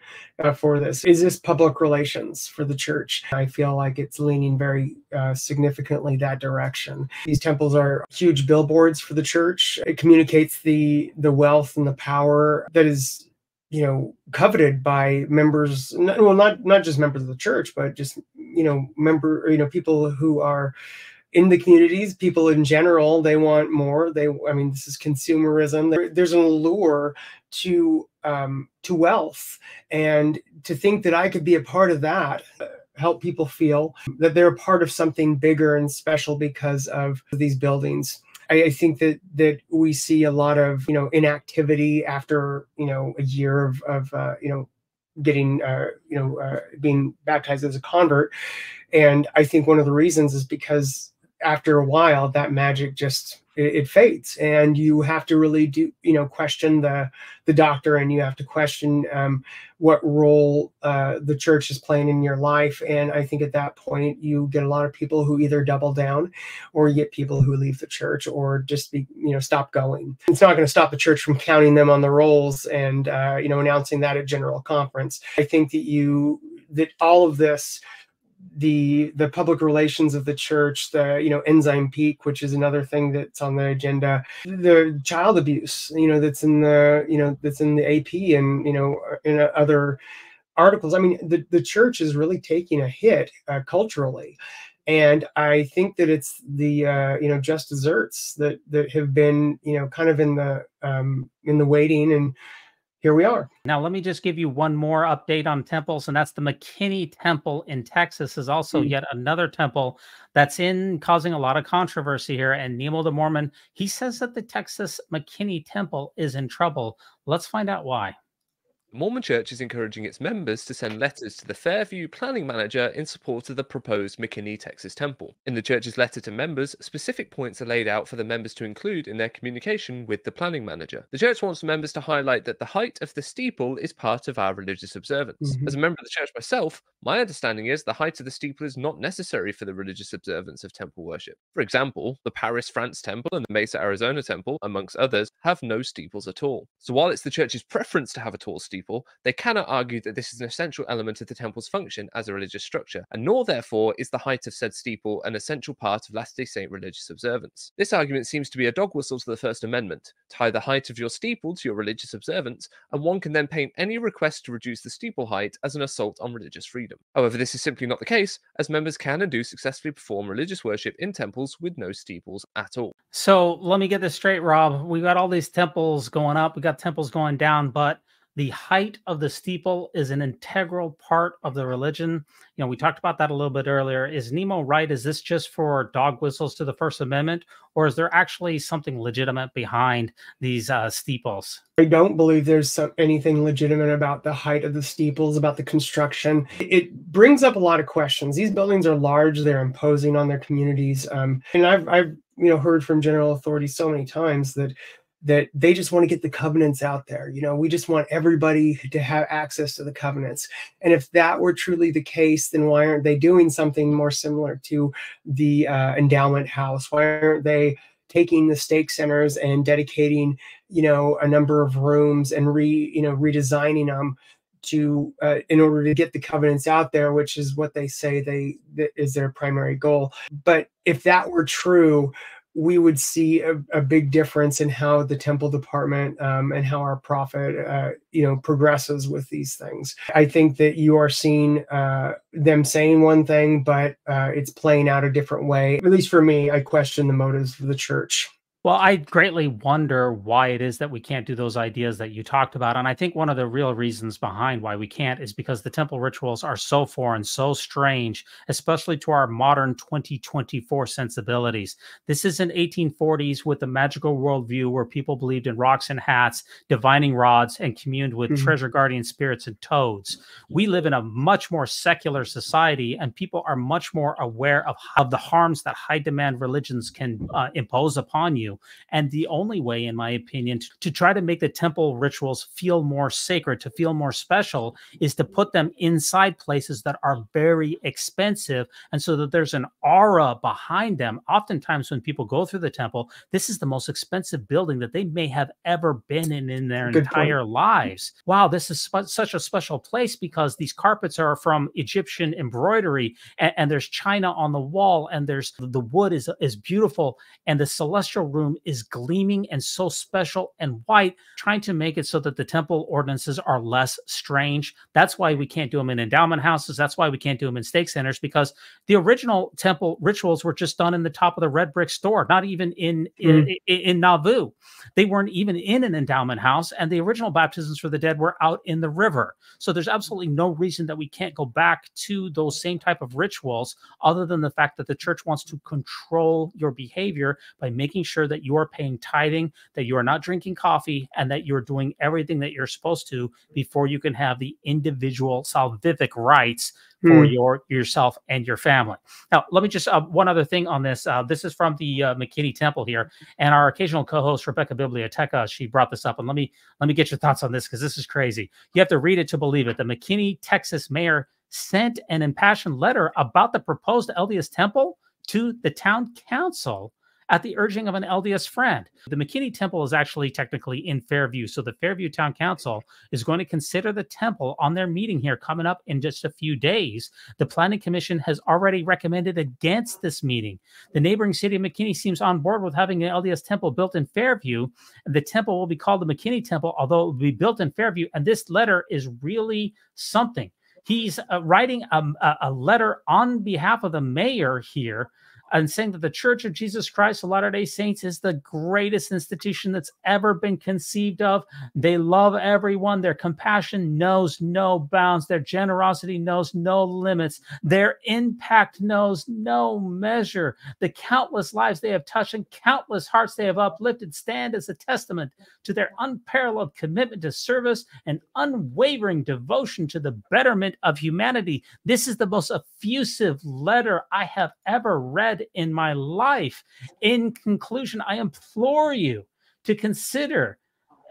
for this? Is this public relations for the church? I feel like it's leaning very significantly that direction. These temples are huge billboards for the church. It communicates the wealth and the power that is, you know, coveted by members, well, not just members of the church, but just, you know, people who are in the communities, people in general. They want more. I mean, this is consumerism. There's an allure to wealth, and to think that I could be a part of that, help people feel that they're a part of something bigger and special because of these buildings. I think that we see a lot of, you know, inactivity after, you know, a year of you know, getting being baptized as a convert. And I think one of the reasons is because after a while, that magic just it fades, and you have to really question the doctor, and you have to question what role the church is playing in your life. And I think at that point, you get a lot of people who either double down, or you get people who leave the church, or just stop going. It's not going to stop the church from counting them on the rolls and announcing that at General Conference. I think that all of this, the public relations of the church, the enzyme peak, which is another thing that's on the agenda, the child abuse, that's in the AP and in other articles. I mean, the church is really taking a hit culturally, and I think that it's the just desserts that have been kind of in the waiting, and here we are. Now, let me just give you one more update on temples, and that's the McKinney Temple in Texas is also yet another temple that's causing a lot of controversy here. And Nemo the Mormon, he says that the Texas McKinney Temple is in trouble. Let's find out why. The Mormon Church is encouraging its members to send letters to the Fairview planning manager in support of the proposed McKinney, Texas temple. In the church's letter to members, specific points are laid out for the members to include in their communication with the planning manager. The church wants members to highlight that the height of the steeple is part of our religious observance. As a member of the church myself, my understanding is the height of the steeple is not necessary for the religious observance of temple worship. For example, the Paris, France temple and the Mesa, Arizona temple, amongst others, have no steeples at all. So while it's the church's preference to have a tall steeple, they cannot argue that this is an essential element of the temple's function as a religious structure, and nor therefore is the height of said steeple an essential part of Latter-day Saint religious observance. This argument seems to be a dog whistle to the First Amendment. Tie the height of your steeple to your religious observance, and one can then paint any request to reduce the steeple height as an assault on religious freedom. However, this is simply not the case, as members can and do successfully perform religious worship in temples with no steeples at all. So let me get this straight, Rob. We got all these temples going up, we got temples going down, but the height of the steeple is an integral part of the religion. We talked about that a little bit earlier. Is Nemo right? Is this just for dog whistles to the First Amendment, or is there actually something legitimate behind these steeples? I don't believe there's anything legitimate about the height of the steeples, about the construction. It brings up a lot of questions. These buildings are large, they're imposing on their communities. And I've heard from general authorities so many times that they just want to get the covenants out there. We just want everybody to have access to the covenants. And if that were truly the case, then why aren't they doing something more similar to the endowment house? Why aren't they taking the stake centers and dedicating, a number of rooms and redesigning them to in order to get the covenants out there, which is what they say that is their primary goal. But if that were true, we would see a big difference in how the temple department and how our prophet, progresses with these things. I think that you are seeing them saying one thing, but it's playing out a different way. At least for me, I question the motives of the church. Well, I greatly wonder why it is that we can't do those ideas that you talked about. And I think one of the real reasons behind why we can't is because the temple rituals are so foreign, so strange, especially to our modern 2024 sensibilities. This isn't 1840s with the magical worldview where people believed in rocks and hats, divining rods, and communed with treasure guardian spirits and toads. We live in a much more secular society, and people are much more aware of the harms that high demand religions can impose upon you. continue. And the only way, in my opinion, to try to make the temple rituals feel more sacred, to feel more special, is to put them inside places that are very expensive, and so that there's an aura behind them. Oftentimes when people go through the temple, this is the most expensive building that they may have ever been in their entire lives. Wow, this is such a special place because these carpets are from Egyptian embroidery, and there's china on the wall, and there's the wood is beautiful, and the celestial room is gleaming and so special and white, trying to make it so that the temple ordinances are less strange. That's why we can't do them in endowment houses. That's why we can't do them in stake centers, because the original temple rituals were just done in the top of the red brick store, not even in Nauvoo. They weren't even in an endowment house, and the original baptisms for the dead were out in the river. So there's absolutely no reason that we can't go back to those same type of rituals, other than the fact that the church wants to control your behavior by making sure that you are paying tithing, that you are not drinking coffee, and that you're doing everything that you're supposed to before you can have the individual salvific rights for yourself and your family. Now, let me just one other thing on this. This is from the McKinney Temple here, and our occasional co-host Rebecca Biblioteca, she brought this up, and let me get your thoughts on this, because this is crazy. You have to read it to believe it. The McKinney, Texas mayor sent an impassioned letter about the proposed LDS temple to the town council at the urging of an LDS friend. The McKinney Temple is actually technically in Fairview, so the Fairview Town Council is going to consider the temple on their meeting here coming up in just a few days. The Planning Commission has already recommended against this meeting. The neighboring city of McKinney seems on board with having an LDS temple built in Fairview. The temple will be called the McKinney Temple, although it will be built in Fairview, and this letter is really something. He's writing a letter on behalf of the mayor here, and saying that the Church of Jesus Christ of Latter-day Saints is the greatest institution that's ever been conceived of. They love everyone. Their compassion knows no bounds. Their generosity knows no limits. Their impact knows no measure. The countless lives they have touched and countless hearts they have uplifted stand as a testament to their unparalleled commitment to service and unwavering devotion to the betterment of humanity. This is the most effusive letter I have ever read in my life. In conclusion, I implore you to consider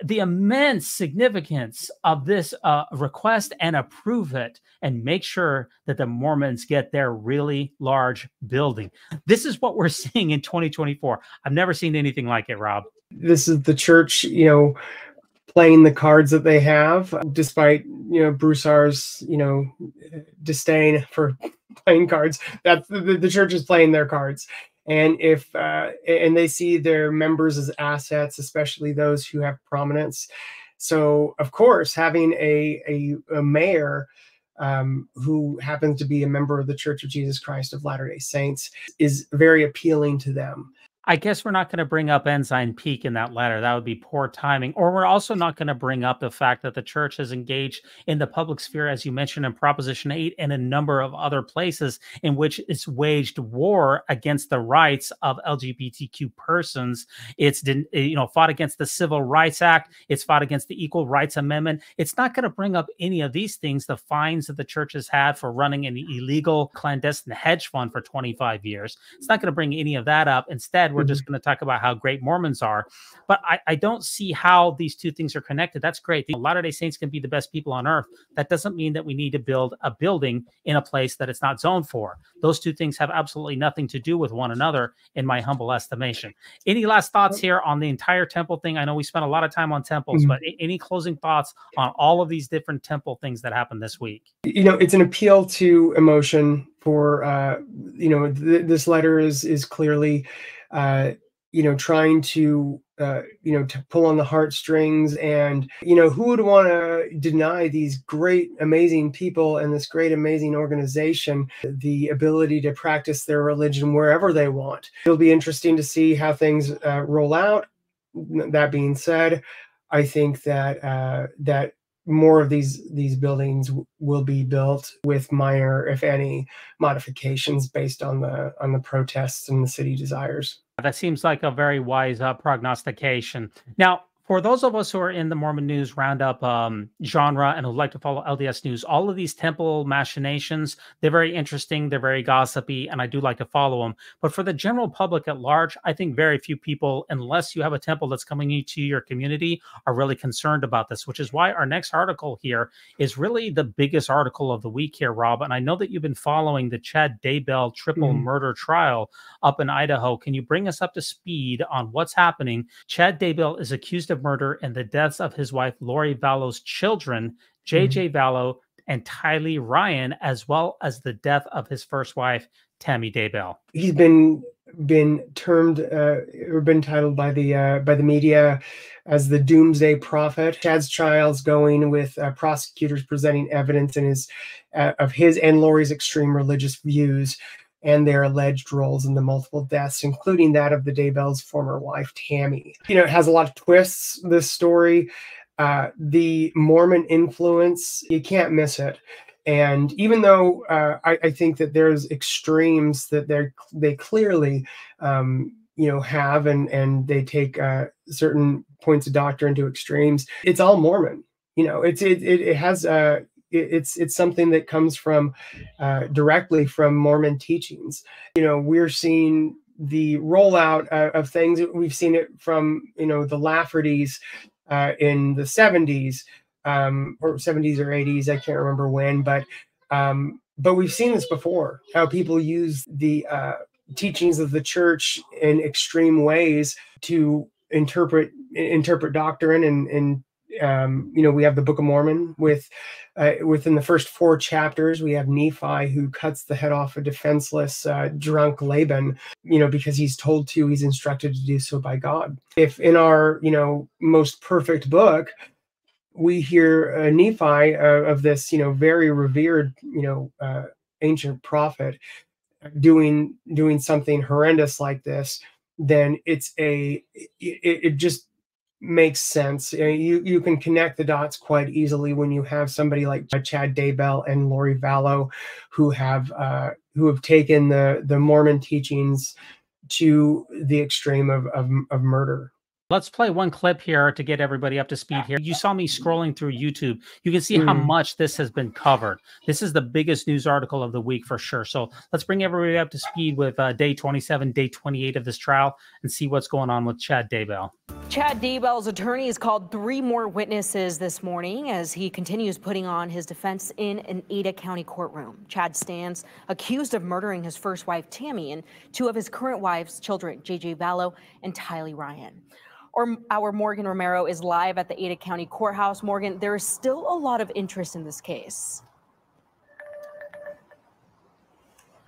the immense significance of this request and approve it, and make sure that the Mormons get their really large building. This is what we're seeing in 2024. I've never seen anything like it, Rob. This is the church, playing the cards that they have, despite, Broussard's, disdain for playing cards. That's the church is playing their cards. And if and they see their members as assets, especially those who have prominence. So of course, having a mayor who happens to be a member of the Church of Jesus Christ of Latter-day Saints is very appealing to them. I guess we're not going to bring up Ensign Peak in that letter. That would be poor timing. Or we're also not going to bring up the fact that the church has engaged in the public sphere, as you mentioned in Proposition 8, and a number of other places in which it's waged war against the rights of LGBTQ persons. It's fought against the Civil Rights Act. It's fought against the Equal Rights Amendment. It's not going to bring up any of these things, the fines that the church has had for running an illegal clandestine hedge fund for 25 years. It's not going to bring any of that up. Instead, we're just going to talk about how great Mormons are. But I don't see how these two things are connected. That's great. The Latter-day Saints can be the best people on earth. That doesn't mean that we need to build a building in a place that it's not zoned for. Those two things have absolutely nothing to do with one another, in my humble estimation. Any last thoughts here on the entire temple thing? I know we spent a lot of time on temples, but any closing thoughts on all of these different temple things that happened this week? It's an appeal to emotion for, this letter is clearly trying to, to pull on the heartstrings, and, who would want to deny these great, amazing people and this great, amazing organization the ability to practice their religion wherever they want? It'll be interesting to see how things roll out. That being said, I think that more of these buildings will be built with minor, if any, modifications based on the protests and the city desires. That seems like a very wise prognostication. Now, For those of us who are in the Mormon News Roundup genre and who like to follow LDS news, all of these temple machinations, they're very interesting, they're very gossipy, and I do like to follow them. But for the general public at large, I think very few people, unless you have a temple that's coming into your community, are really concerned about this, which is why our next article here is really the biggest article of the week here, Rob. And I know that you've been following the Chad Daybell triple murder trial up in Idaho. Can you bring us up to speed on what's happening? Chad Daybell is accused of murder and the deaths of his wife Lori Vallow's children, JJ Vallow and Tylee Ryan, as well as the death of his first wife, Tammy Daybell. He's been termed or been titled by the media as the Doomsday Prophet. Chad's trial's going with prosecutors presenting evidence of his and Lori's extreme religious views and their alleged roles in the multiple deaths, including that of the Daybell's former wife, Tammy. You know, it has a lot of twists, this story. The Mormon influence, you can't miss it. And even though I think that there's extremes that they clearly, have, and they take certain points of doctrine to extremes, it's all Mormon. You know, it has it's something that comes from directly from Mormon teachings. You know, we're seeing the rollout of things. We've seen it from, the Laffertys in the 70s, or 70s or 80s. I can't remember when, but we've seen this before, how people use the teachings of the church in extreme ways to interpret doctrine. And we have the Book of Mormon within the first 4 chapters, we have Nephi who cuts the head off a defenseless drunk Laban, because he's told to, he's instructed to do so by God. If in our, most perfect book, we hear Nephi of this, very revered, ancient prophet doing something horrendous like this, then it just makes sense. You can connect the dots quite easily when you have somebody like Chad Daybell and Lori Vallow who have taken the Mormon teachings to the extreme of murder. Let's play one clip here to get everybody up to speed here. You saw me scrolling through YouTube. You can see how much this has been covered. This is the biggest news article of the week for sure. So let's bring everybody up to speed with day 27, day 28 of this trial and see what's going on with Chad Daybell. Chad Daybell's attorney has called 3 more witnesses this morning as he continues putting on his defense in an Ada County courtroom. Chad stands accused of murdering his first wife, Tammy, and 2 of his current wife's children, JJ Vallow and Tylee Ryan. Our Morgan Romero is live at the Ada County Courthouse. Morgan, there is still a lot of interest in this case.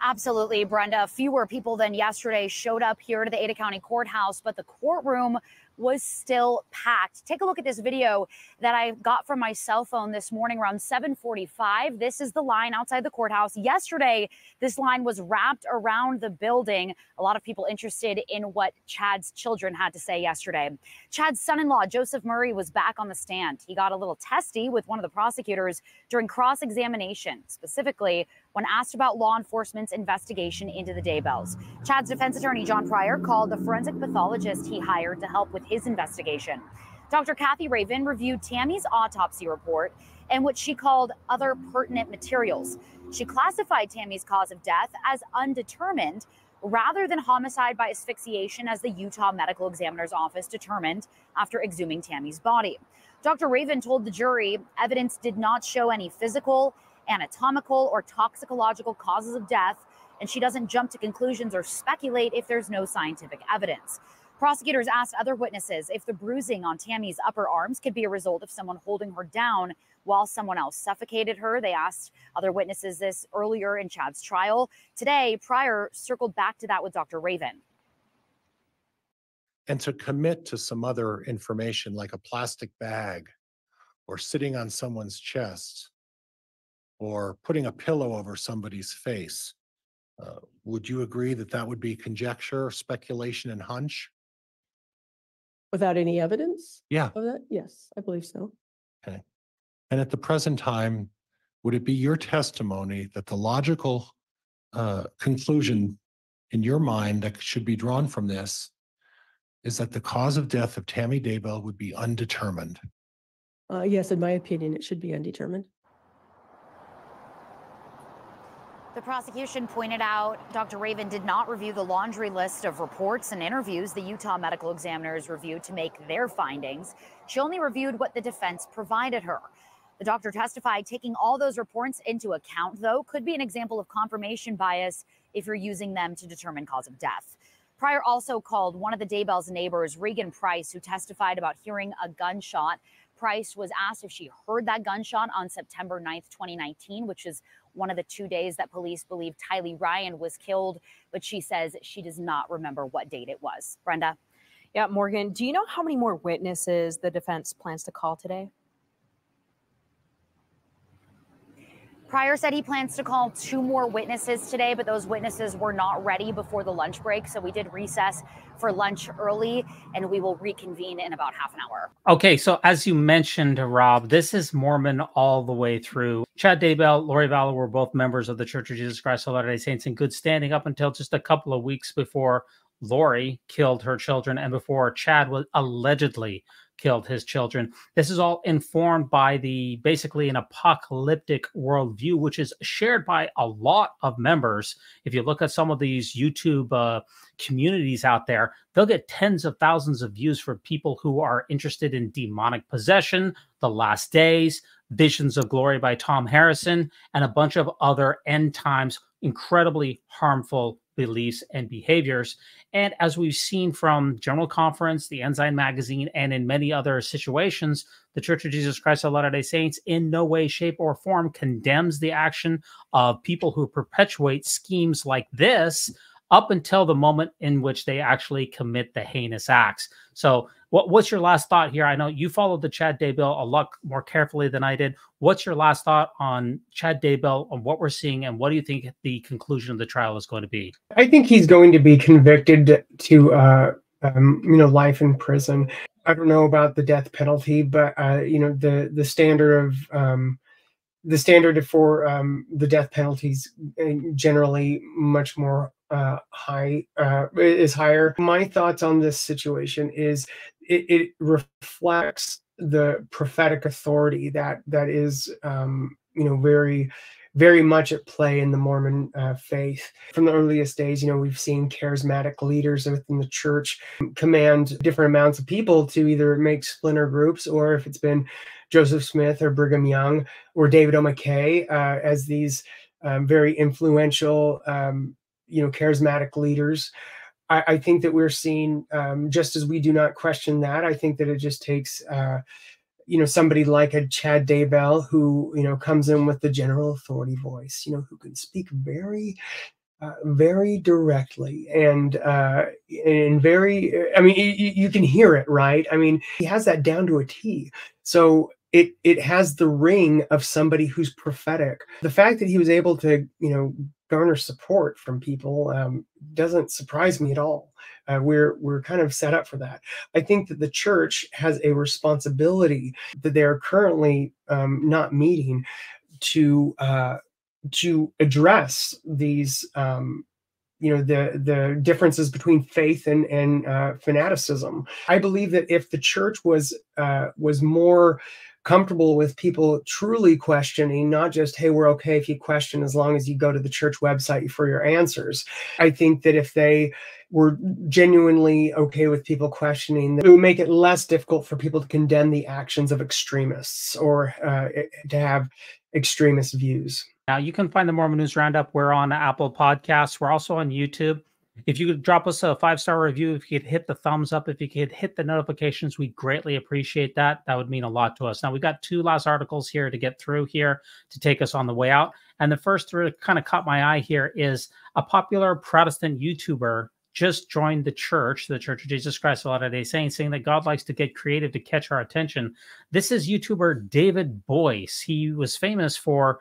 Absolutely, Brenda. Fewer people than yesterday showed up here to the Ada County Courthouse, but the courtroom was still packed. Take a look at this video that I got from my cell phone this morning around 7:45. This is the line outside the courthouse. Yesterday, this line was wrapped around the building. A lot of people interested in what Chad's children had to say yesterday. Chad's son-in-law, Joseph Murray, was back on the stand. He got a little testy with one of the prosecutors during cross-examination, specifically when asked about law enforcement's investigation into the Daybells. Chad's defense attorney, John Pryor, called the forensic pathologist he hired to help with his investigation. Dr. Kathy Raven reviewed Tammy's autopsy report and what she called other pertinent materials. She classified Tammy's cause of death as undetermined rather than homicide by asphyxiation, as the Utah Medical Examiner's Office determined after exhuming Tammy's body. Dr. Raven told the jury evidence did not show any physical, anatomical, or toxicological causes of death, and she doesn't jump to conclusions or speculate if there's no scientific evidence. Prosecutors asked other witnesses if the bruising on Tammy's upper arms could be a result of someone holding her down while someone else suffocated her. They asked other witnesses this earlier in Chad's trial. Today, Pryor circled back to that with Dr. Raven. And to commit to some other information like a plastic bag or sitting on someone's chest or putting a pillow over somebody's face, would you agree that that would be conjecture, speculation, and hunch? Without any evidence? Yeah. Of that? Yes, I believe so. Okay. And at the present time, would it be your testimony that the logical conclusion in your mind that should be drawn from this is that the cause of death of Tammy Daybell would be undetermined. Yes, in my opinion, it should be undetermined. The prosecution pointed out Dr. Raven did not review the laundry list of reports and interviews the Utah medical examiners reviewed to make their findings. She only reviewed what the defense provided her. The doctor testified taking all those reports into account, though, could be an example of confirmation bias if you're using them to determine cause of death. Pryor also called one of the Daybell's neighbors, Regan Price, who testified about hearing a gunshot. Price was asked if she heard that gunshot on September 9th, 2019, which is one of the 2 days that police believe Tylee Ryan was killed, but she says she does not remember what date it was. Brenda? Yeah, Morgan, do you know how many more witnesses the defense plans to call today? Pryor said he plans to call 2 more witnesses today, but those witnesses were not ready before the lunch break. So we did recess for lunch early, and we will reconvene in about half an hour. Okay, so as you mentioned, Rob, this is Mormon all the way through. Chad Daybell, Lori Vallow were both members of the Church of Jesus Christ of Latter-day Saints in good standing up until just a couple of weeks before Lori killed her children and before Chad was allegedly killed his children. This is all informed by basically an apocalyptic worldview, which is shared by a lot of members. If you look at some of these YouTube communities out there, they'll get tens of thousands of views for people who are interested in demonic possession, the last days, Visions of Glory by Tom Harrison, and a bunch of other end times, incredibly harmful beliefs and behaviors. And as we've seen from General Conference, the Ensign Magazine, and in many other situations, the Church of Jesus Christ of Latter-day Saints in no way, shape, or form condemns the action of people who perpetuate schemes like this up until the moment in which they actually commit the heinous acts. So what's your last thought here? I know you followed the Chad Daybell a lot more carefully than I did. What's your last thought on Chad Daybell, on what we're seeing, and what do you think the conclusion of the trial is going to be? I think he's going to be convicted to life in prison. I don't know about the death penalty, but the standard for the death penalties generally much more is higher. My thoughts on this situation is it reflects the prophetic authority that is very, very much at play in the Mormon faith. From the earliest days, we've seen charismatic leaders within the church command different amounts of people to either make splinter groups, or if it's been Joseph Smith or Brigham Young or David O. McKay as these very influential charismatic leaders. I think that we're seeing, just as we do not question that, I think that it just takes, somebody like a Chad Daybell who, comes in with the general authority voice, who can speak very, very directly and very, you can hear it, right? I mean, he has that down to a T. So it has the ring of somebody who's prophetic. The fact that he was able to, garner support from people doesn't surprise me at all. We're kind of set up for that. I think that the church has a responsibility that they are currently not meeting to address these the differences between faith and fanaticism. I believe that if the church was more comfortable with people truly questioning, not just, hey, we're okay if you question as long as you go to the church website for your answers. I think that if they were genuinely okay with people questioning, it would make it less difficult for people to condemn the actions of extremists or to have extremist views. Now, you can find the Mormon News Roundup. We're on Apple Podcasts. We're also on YouTube. If you could drop us a 5-star review, if you could hit the thumbs up, if you could hit the notifications, we greatly appreciate that. That would mean a lot to us. Now, we've got 2 last articles here to get through here to take us on the way out. And the first that really kind of caught my eye here is a popular Protestant YouTuber just joined the Church of Jesus Christ of Latter-day Saints, saying that God likes to get creative to catch our attention. This is YouTuber David Boyce. He was famous for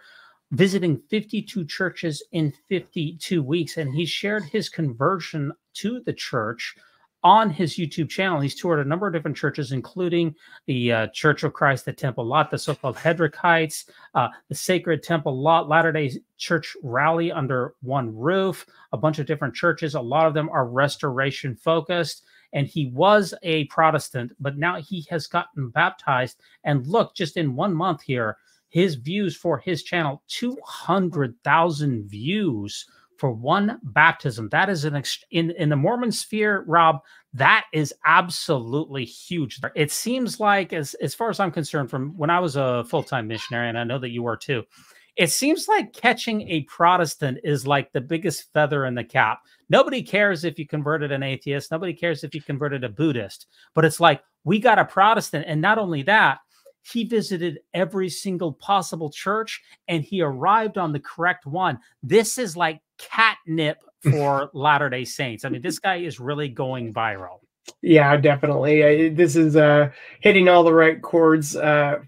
visiting 52 churches in 52 weeks, and he shared his conversion to the church on his YouTube channel. He's toured a number of different churches, including the Church of Christ at Temple Lot, the so-called Hedrickites, the Sacred Temple Lot, Latter-day Church Rally under one roof, a bunch of different churches. A lot of them are restoration focused. and he was a Protestant, but now he has gotten baptized. And look, just in 1 month here, his views for his channel, 200,000 views for one baptism. That is in the Mormon sphere, Rob, that is absolutely huge. It seems like, as far as I'm concerned, from when I was a full-time missionary, and I know that you were too, it seems like catching a Protestant is like the biggest feather in the cap. Nobody cares if you converted an atheist. Nobody cares if you converted a Buddhist. But it's like, we got a Protestant. And not only that, he visited every single possible church and he arrived on the correct one. This is like catnip for Latter-day Saints. I mean, this guy is really going viral. Yeah, definitely. This is hitting all the right chords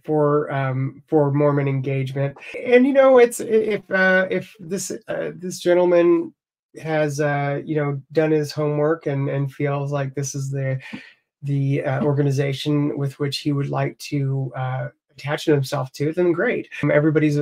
for Mormon engagement. And you know, it's if this gentleman has done his homework and feels like this is the organization with which he would like to attach himself to, then great. Everybody's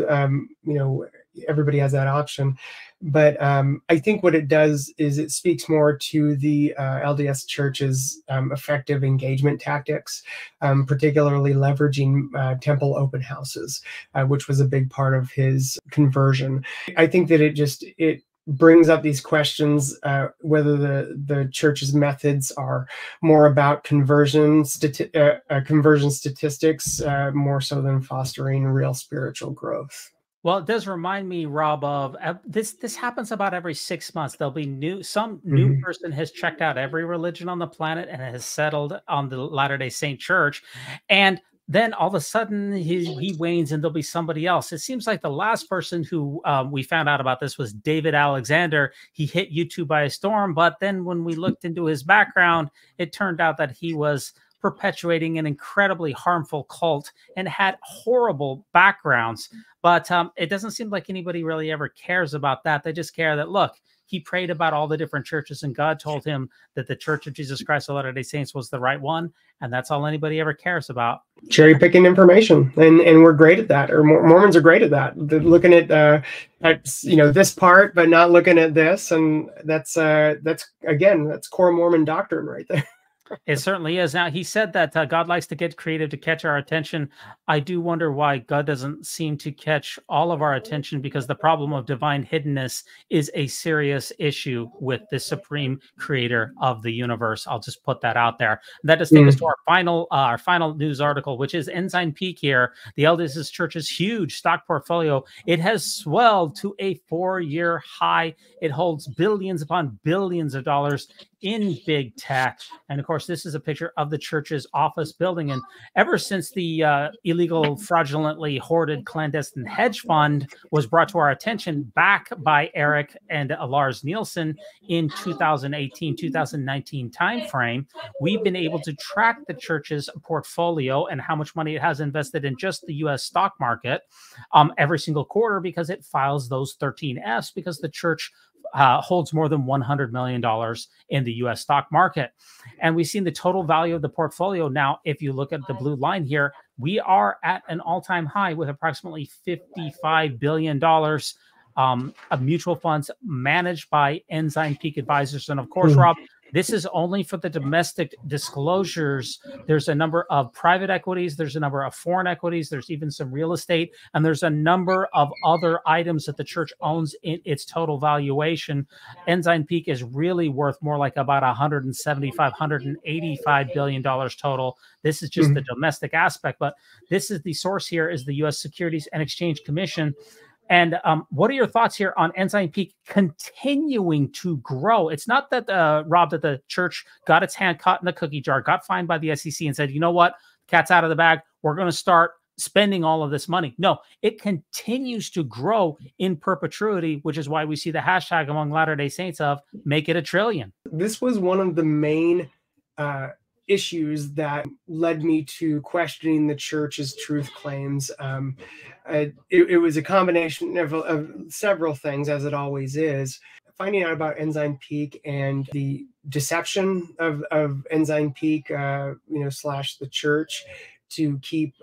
everybody has that option. But I think what it does is it speaks more to the LDS Church's effective engagement tactics, particularly leveraging temple open houses, which was a big part of his conversion. I think that it brings up these questions, whether the church's methods are more about conversion statistics, more so than fostering real spiritual growth. Well, it does remind me, Rob, of this happens about every 6 months. There'll be some new person has checked out every religion on the planet and has settled on the Latter-day Saint Church. And then all of a sudden he wanes and there'll be somebody else. It seems like the last person who we found out about this was David Alexander. He hit YouTube by a storm. But then when we looked into his background, it turned out that he was perpetuating an incredibly harmful cult and had horrible backgrounds. But it doesn't seem like anybody really ever cares about that. They just care that, look, he prayed about all the different churches and God told him that the Church of Jesus Christ of Latter-day Saints was the right one. And that's all anybody ever cares about. Cherry picking information. And we're great at that, or Mormons are great at that. They're looking at this part, but not looking at this. And that's core Mormon doctrine right there. It certainly is. Now, he said that God likes to get creative to catch our attention. I do wonder why God doesn't seem to catch all of our attention, because the problem of divine hiddenness is a serious issue with the supreme creator of the universe. I'll just put that out there. That does take us to our final news article, which is Ensign Peak here. The LDS Church's huge stock portfolio. It has swelled to a 4-year high. It holds billions upon billions of dollars in big tech. And of course, this is a picture of the church's office building. And ever since the illegal, fraudulently hoarded clandestine hedge fund was brought to our attention back by Eric and Lars Nielsen in 2018-2019 timeframe, we've been able to track the church's portfolio and how much money it has invested in just the U.S. stock market every single quarter, because it files those 13Fs, because the church holds more than $100 million in the U.S. stock market. And we've seen the total value of the portfolio. Now, if you look at the blue line here, we are at an all-time high with approximately $55 billion of mutual funds managed by Ensign Peak Advisors. And of course, Rob, this is only for the domestic disclosures. There's a number of private equities. There's a number of foreign equities. There's even some real estate. And there's a number of other items that the church owns in its total valuation. Ensign Peak is really worth more like about $175, $185 billion total. This is just the domestic aspect. But this is the source here is the U.S. Securities and Exchange Commission. And what are your thoughts here on Ensign Peak continuing to grow? It's not that, Rob, that the church got its hand caught in the cookie jar, got fined by the SEC and said, you know what, cat's out of the bag. We're going to start spending all of this money. No, it continues to grow in perpetuity, which is why we see the hashtag among Latter-day Saints of make it a trillion. This was one of the main issues that led me to questioning the church's truth claims. It was a combination of several things, as it always is. Finding out about Ensign Peak and the deception of Ensign Peak, slash the church to keep,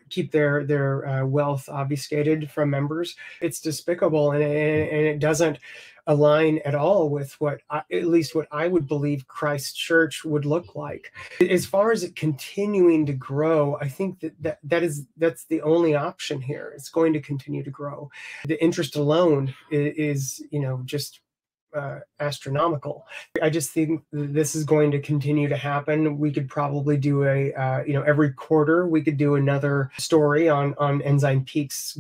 keep their wealth obfuscated from members. It's despicable, and it doesn't align at all with what at least what I would believe Christ's church would look like. As far as it continuing to grow, I think that's the only option here. It's going to continue to grow. The interest alone is just astronomical. I just think this is going to continue to happen. We could probably do a every quarter we could do another story on Ensign Peak's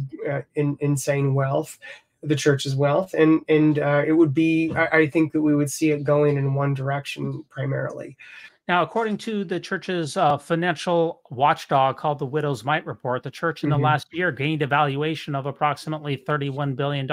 insane wealth, the church's wealth, and it would be, I think that we would see it going in one direction primarily. Now, according to the church's financial watchdog called the Widow's Mite Report, the church in the last year gained a valuation of approximately $31 billion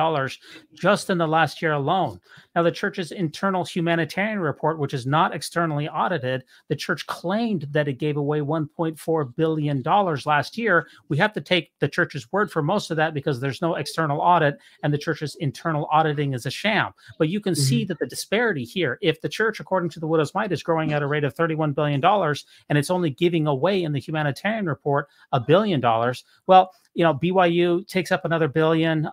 just in the last year alone. Now, the church's internal humanitarian report, which is not externally audited, the church claimed that it gave away $1.4 billion last year. We have to take the church's word for most of that because there's no external audit and the church's internal auditing is a sham. But you can see that the disparity here, if the church, according to the Widow's Mite, is growing at a rate of $31 billion and it's only giving away in the humanitarian report $1 billion. Well, BYU takes up another $1 billion.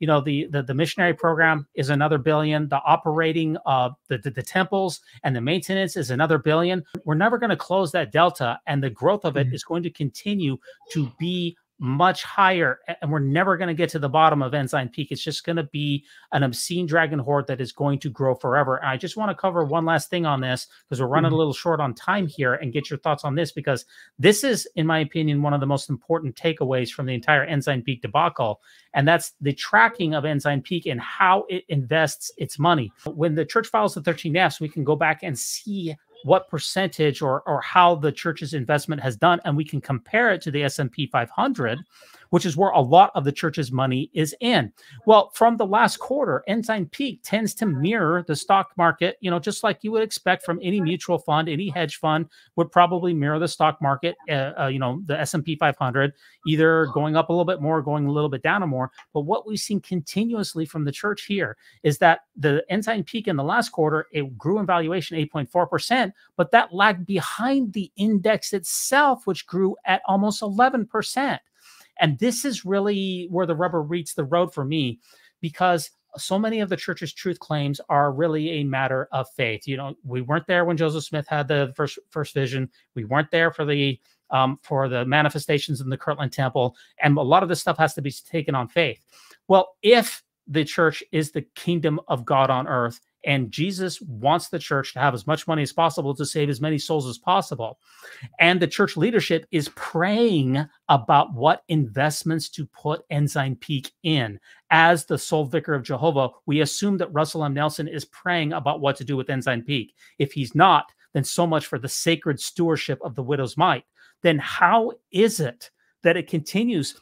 The missionary program is another $1 billion. The operating the temples and the maintenance is another $1 billion. We're never going to close that delta, and the growth of it is going to continue to be much higher, and we're never going to get to the bottom of Ensign Peak. It's just going to be an obscene dragon horde that is going to grow forever. And I just want to cover one last thing on this because we're running a little short on time here, and get your thoughts on this, because this is, in my opinion, one of the most important takeaways from the entire Ensign Peak debacle, and that's the tracking of Ensign Peak and how it invests its money. When the church files the 13Fs, we can go back and see what percentage or how the church's investment has done, and we can compare it to the S&P 500, which is where a lot of the church's money is in. Well, from the last quarter, Ensign Peak tends to mirror the stock market, just like you would expect from any mutual fund. Any hedge fund would probably mirror the stock market, the S&P 500, either going up a little bit more, going a little bit down or more. But what we've seen continuously from the church here is that the Ensign Peak in the last quarter, it grew in valuation 8.4%, but that lagged behind the index itself, which grew at almost 11%. And this is really where the rubber meets the road for me, because so many of the church's truth claims are really a matter of faith. We weren't there when Joseph Smith had the first vision. We weren't there for the manifestations in the Kirtland Temple. And a lot of this stuff has to be taken on faith. Well, if the church is the kingdom of God on earth, and Jesus wants the church to have as much money as possible to save as many souls as possible, and the church leadership is praying about what investments to put Ensign Peak in. As the sole vicar of Jehovah, we assume that Russell M. Nelson is praying about what to do with Ensign Peak. If he's not, then so much for the sacred stewardship of the Widow's Mite. Then how is it that it continues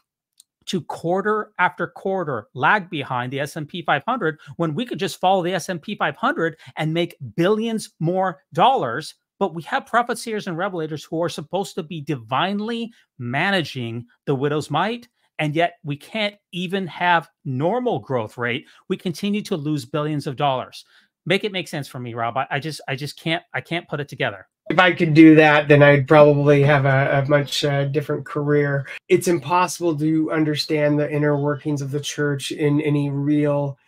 to quarter after quarter lag behind the S&P 500 when we could just follow the S&P 500 and make billions more dollars? But we have prophets, seers, and revelators who are supposed to be divinely managing the Widow's Mite, and yet we can't even have normal growth rate. We continue to lose billions of dollars. Make it make sense for me, Rob. I just can't put it together. If I could do that, then I'd probably have a much different career. It's impossible to understand the inner workings of the church in any real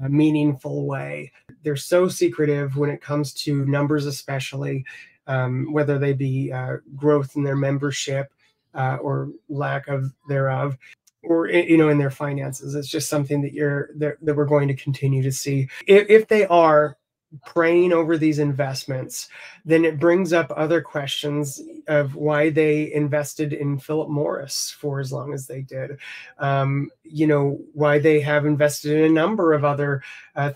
meaningful way. They're so secretive when it comes to numbers, especially whether they be growth in their membership or lack of thereof, or in their finances. It's just something that we're going to continue to see. If they are praying over these investments, then it brings up other questions of why they invested in Philip Morris for as long as they did. Why they have invested in a number of other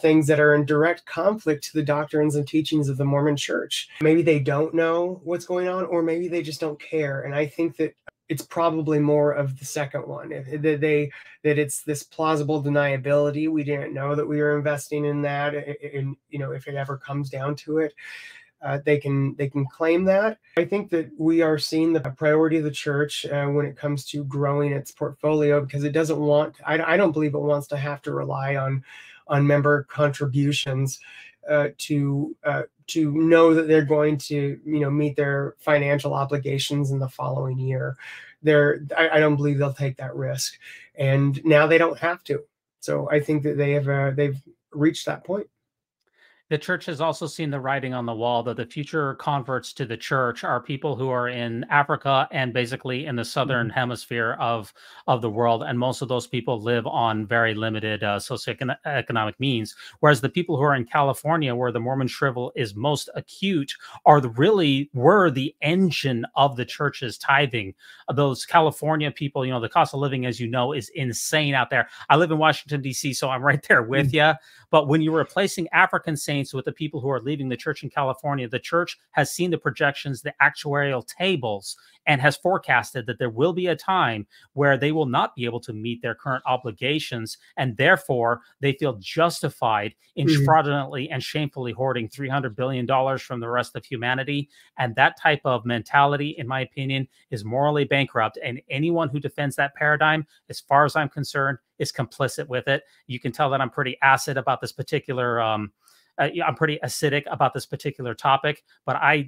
things that are in direct conflict to the doctrines and teachings of the Mormon Church. Maybe they don't know what's going on, or maybe they just don't care. And I think that it's probably more of the second one, that it's this plausible deniability. We didn't know that we were investing in that. And if it ever comes down to it, they can claim that. I think that we are seeing the priority of the church when it comes to growing its portfolio, because it doesn't want. I don't believe it wants to have to rely on member contributions to know that they're going to meet their financial obligations in the following year. I don't believe they'll take that risk, and now they don't have to. So I think that they've reached that point. The church has also seen the writing on the wall that the future converts to the church are people who are in Africa and basically in the southern hemisphere of the world, and most of those people live on very limited socioeconomic means. Whereas the people who are in California, where the Mormon shrivel is most acute, were the engine of the church's tithing. Those California people, the cost of living, as you know, is insane out there. I live in Washington D.C., so I'm right there with you. But when you're replacing African saints with the people who are leaving the church in California, the church has seen the projections, the actuarial tables, and has forecasted that there will be a time where they will not be able to meet their current obligations, and therefore they feel justified in fraudulently and shamefully hoarding $300 billion from the rest of humanity. And that type of mentality, in my opinion, is morally bankrupt. And anyone who defends that paradigm, as far as I'm concerned, is complicit with it. You can tell that I'm pretty acid about this particular I'm pretty acidic about this particular topic, but I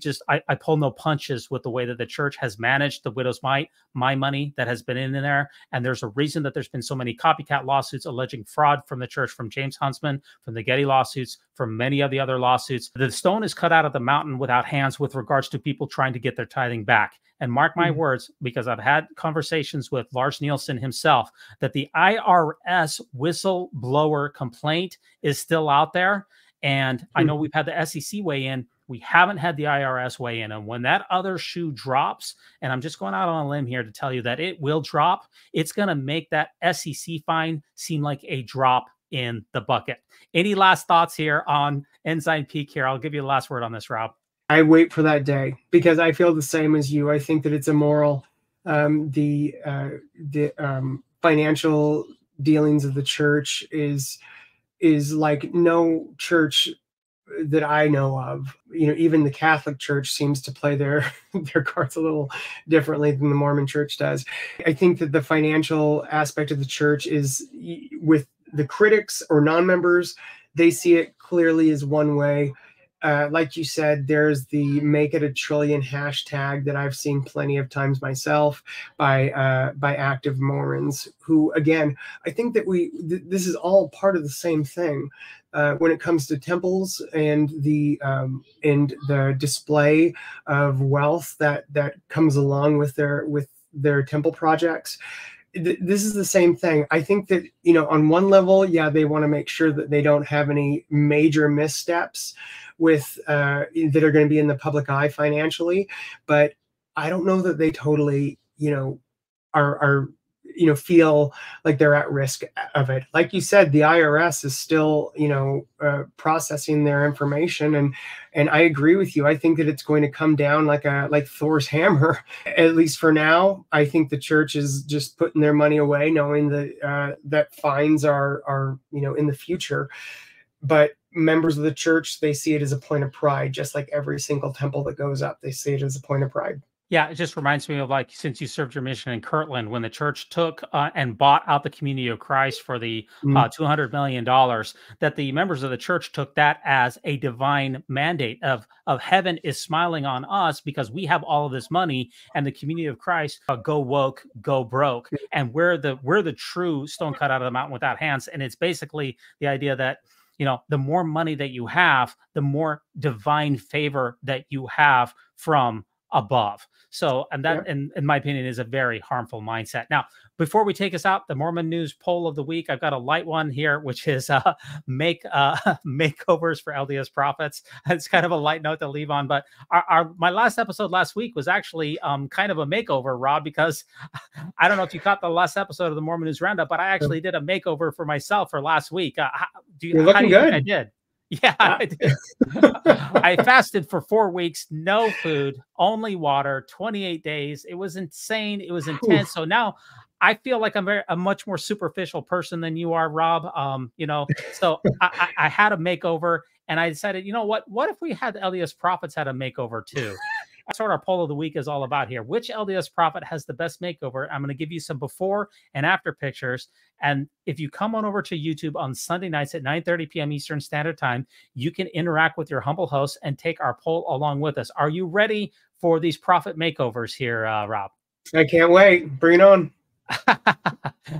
pull no punches with the way that the church has managed the widow's mite, my money that has been in there. And there's a reason that there's been so many copycat lawsuits alleging fraud from the church, from James Huntsman, from the Getty lawsuits, from many of the other lawsuits. The stone is cut out of the mountain without hands with regards to people trying to get their tithing back. And mark my words, because I've had conversations with Lars Nielsen himself, that the IRS whistleblower complaint is still out there. And I know we've had the SEC weigh in. We haven't had the IRS weigh in. And when that other shoe drops, and I'm just going out on a limb here to tell you that it will drop, it's going to make that SEC fine seem like a drop in the bucket. Any last thoughts here on Ensign Peak here? I'll give you the last word on this, Rob. I wait for that day because I feel the same as you. I think that it's immoral. The financial dealings of the church is like no church that I know of. Even the Catholic Church seems to play their cards a little differently than the Mormon Church does. I think that the financial aspect of the church is, with the critics or non-members, they see it clearly as one way. Like you said, there's the "make it a trillion" hashtag that I've seen plenty of times myself by active Mormons who, again, I think that this is all part of the same thing when it comes to temples and the display of wealth that comes along with their temple projects. This is the same thing. I think that, on one level, yeah, they want to make sure that they don't have any major missteps with that are going to be in the public eye financially, but I don't know that they totally, are feel like they're at risk of it. Like you said, the IRS is still, processing their information, and I agree with you. I think that it's going to come down like Thor's hammer. At least for now, I think the church is just putting their money away, knowing that that fines are in the future. But members of the church, they see it as a point of pride, just like every single temple that goes up. They see it as a point of pride. Yeah, it just reminds me of, like, since you served your mission in Kirtland, when the church took and bought out the Community of Christ for the $200 million, that the members of the church took that as a divine mandate of heaven is smiling on us because we have all of this money, and the Community of Christ go woke, go broke, and we're the true stone cut out of the mountain without hands. And it's basically the idea that, the more money that you have, the more divine favor that you have from above. So, and that, in my opinion, is a very harmful mindset. Now, before we take us out, the Mormon News poll of the week, I've got a light one here, which is makeovers for LDS prophets. It's kind of a light note to leave on, but my last episode last week was actually kind of a makeover, Rob, because I don't know if you caught the last episode of the Mormon News Roundup, but I actually did a makeover for myself for last week. You're looking good. I did. Yeah, I did. I fasted for 4 weeks, no food, only water, 28 days. It was insane. It was intense. So now I feel like I'm a much more superficial person than you are, Rob. So I had a makeover, and I decided, what if we had the LDS prophets had a makeover too? That's what our poll of the week is all about here. Which LDS prophet has the best makeover? I'm going to give you some before and after pictures. And if you come on over to YouTube on Sunday nights at 9:30 p.m. Eastern Standard Time, you can interact with your humble host and take our poll along with us. Are you ready for these prophet makeovers here, Rob? I can't wait. Bring it on.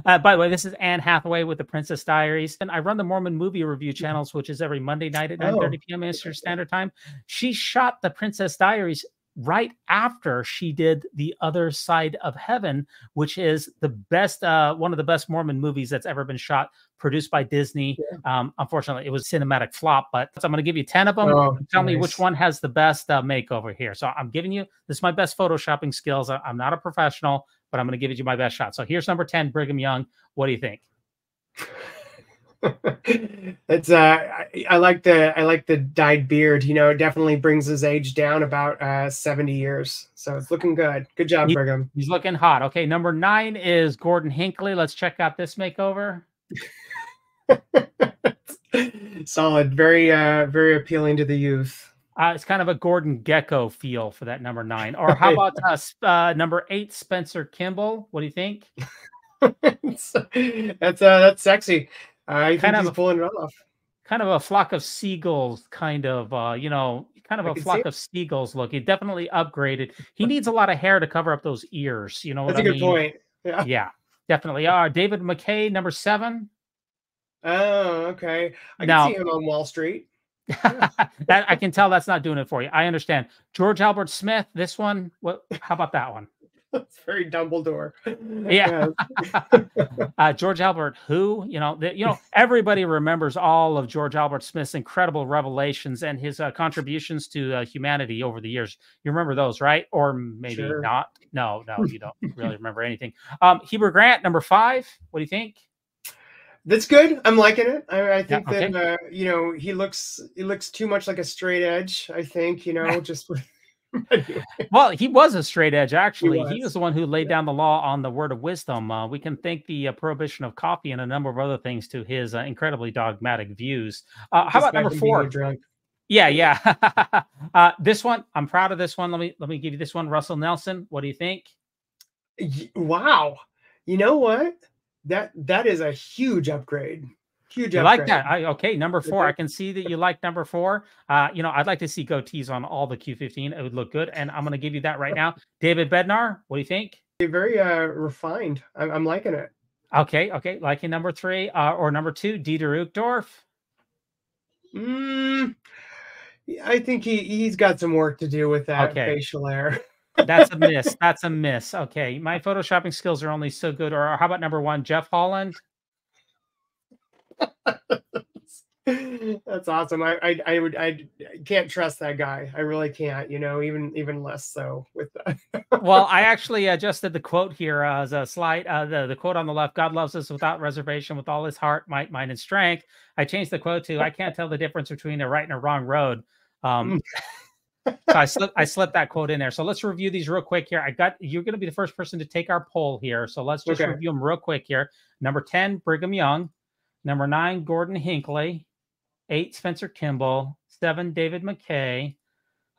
By the way, this is Anne Hathaway with the Princess Diaries, and I run the Mormon movie review channels, which is every Monday night at 9:30 p.m. Eastern Standard Time. She shot the Princess Diaries right after she did The Other Side of Heaven, which is the best, one of the best Mormon movies that's ever been shot, produced by Disney. Unfortunately, it was a cinematic flop, but I'm going to give you 10 of them. Tell me which one has the best makeover here. So I'm giving you, this is my best photoshopping skills. I'm not a professional, but I'm going to give you my best shot. So here's number 10, Brigham Young. What do you think? It's I like the dyed beard. You know, it definitely brings his age down about 70 years. So it's looking good. Good job, Brigham. He's looking hot. Okay, number 9 is Gordon Hinckley. Let's check out this makeover. Solid. Very very appealing to the youth. It's kind of a Gordon Gecko feel for that number 9. Or how about number 8, Spencer Kimball? What do you think? That's sexy. I think he's of pulling it off. Kind of a flock of seagulls, kind of, you know, kind of a flock of seagulls look. He definitely upgraded. He needs a lot of hair to cover up those ears. You know what I mean? That's a good point. Yeah. Yeah, definitely. David McKay, number 7. Oh, okay. I can see him on Wall Street. That I can tell that's not doing it for you. I understand. George Albert Smith, this one. What? How about that one? It's very Dumbledore. Yeah. George Albert, who, you know, everybody remembers all of George Albert Smith's incredible revelations and his contributions to humanity over the years. You remember those, right? Or maybe not. No, you don't really remember anything. Heber Grant, number 5. What do you think? That's good. I'm liking it. I think that you know, he looks too much like a straight edge. I think, you know, just. Well, he was a straight edge, actually. He was the one who laid down the law on the word of wisdom. We can thank the prohibition of coffee and a number of other things to his incredibly dogmatic views. How about number 4? Yeah. This one, I'm proud of this one. Let me give you this one. Russell Nelson. What do you think? Wow. You know what? That is a huge upgrade. Huge upgrade. Like that? Okay, number 4. I can see that you like number 4. You know, I'd like to see goatees on all the Q15. It would look good, and I'm going to give you that right now. David Bednar, what do you think? Very refined. I'm liking it. Okay. Liking number 3 or number 2, Dieter Uchtdorf. I think he's got some work to do with that facial hair. That's a miss. That's a miss. Okay, my photoshopping skills are only so good. Or how about number 1, Jeff Holland? That's awesome. I can't trust that guy. I really can't. You know, even less so with that. Well, I actually just did the quote here as a slide. The quote on the left: "God loves us without reservation, with all His heart, might, mind, and strength." I changed the quote to, "I can't tell the difference between a right and a wrong road." So I slipped that quote in there. So let's review these real quick here. You're going to be the first person to take our poll here. So let's just review them real quick here. Number 10, Brigham Young. Number 9, Gordon Hinckley. 8, Spencer Kimball. 7, David McKay.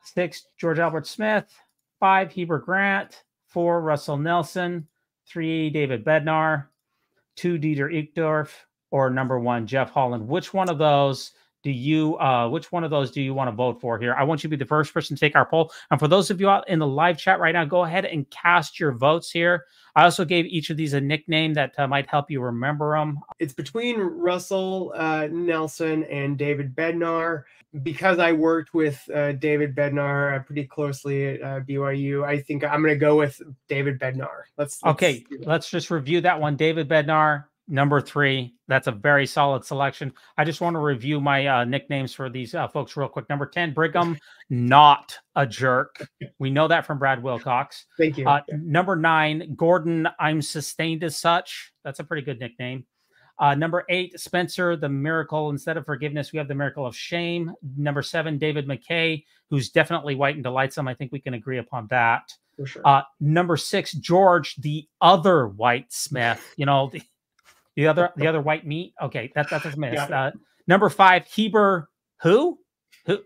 6, George Albert Smith. 5, Heber Grant. 4, Russell Nelson. 3, David Bednar. 2, Dieter Uchtdorf. Or number 1, Jeff Holland. Which one of those do you want to vote for here? I want you to be the first person to take our poll. And for those of you out in the live chat right now, go ahead and cast your votes here. I also gave each of these a nickname that might help you remember them. It's between Russell Nelson and David Bednar. Because I worked with David Bednar pretty closely at BYU, I think I'm going to go with David Bednar. Let's just review that one. David Bednar. Number 3, that's a very solid selection. I just want to review my nicknames for these folks real quick. Number 10, Brigham, not a jerk. We know that from Brad Wilcox. Thank you. Number 9, Gordon, I'm sustained as such. That's a pretty good nickname. Number 8, Spencer, the miracle. Instead of forgiveness, we have the miracle of shame. Number 7, David McKay, who's definitely white and delightsome. I think we can agree upon that. For sure. Number 6, George, the other white Smith. You know, the other white meat. Okay, that's a miss. Number 5, Heber. Who? Wait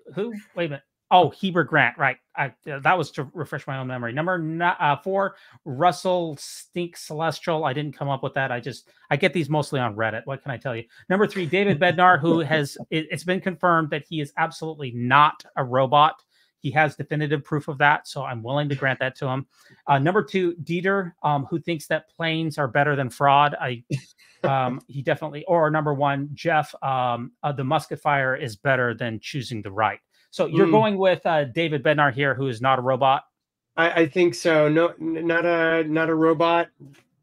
a minute. Oh, Heber Grant. Right. That was to refresh my own memory. Number 4, Russell Stink Celestial. I didn't come up with that. I get these mostly on Reddit. What can I tell you? Number 3, David Bednar, who it's been confirmed that he is absolutely not a robot. He has definitive proof of that, so I'm willing to grant that to him. Number 2, Dieter, who thinks that planes are better than fraud. He definitely, or number 1, Jeff, the musket fire is better than choosing the right. So you're going with David Bednar here, who is not a robot. I think so. No, not a robot.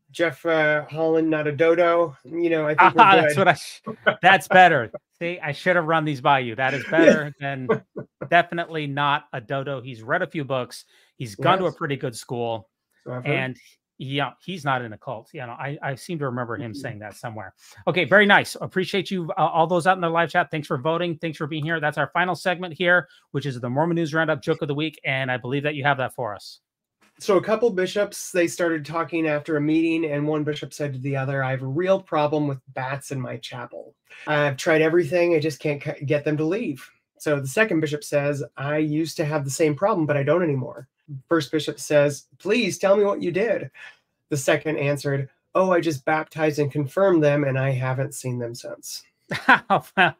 Jeff Holland, not a dodo. You know, I think we're good. That's better. See, I should have run these by you. That is better than definitely not a dodo. He's read a few books. He's gone to a pretty good school, and yeah, he's not in a cult. You know, I seem to remember him saying that somewhere. Okay, very nice. Appreciate you, all those out in the live chat. Thanks for voting. Thanks for being here. That's our final segment here, which is the Mormon News Roundup Joke of the Week, and I believe that you have that for us. So a couple bishops, they started talking after a meeting, and one bishop said to the other, I have a real problem with bats in my chapel. I've tried everything. I just can't get them to leave. So the second bishop says, I used to have the same problem, but I don't anymore. First bishop says, please tell me what you did. The second answered, oh, I just baptized and confirmed them, and I haven't seen them since.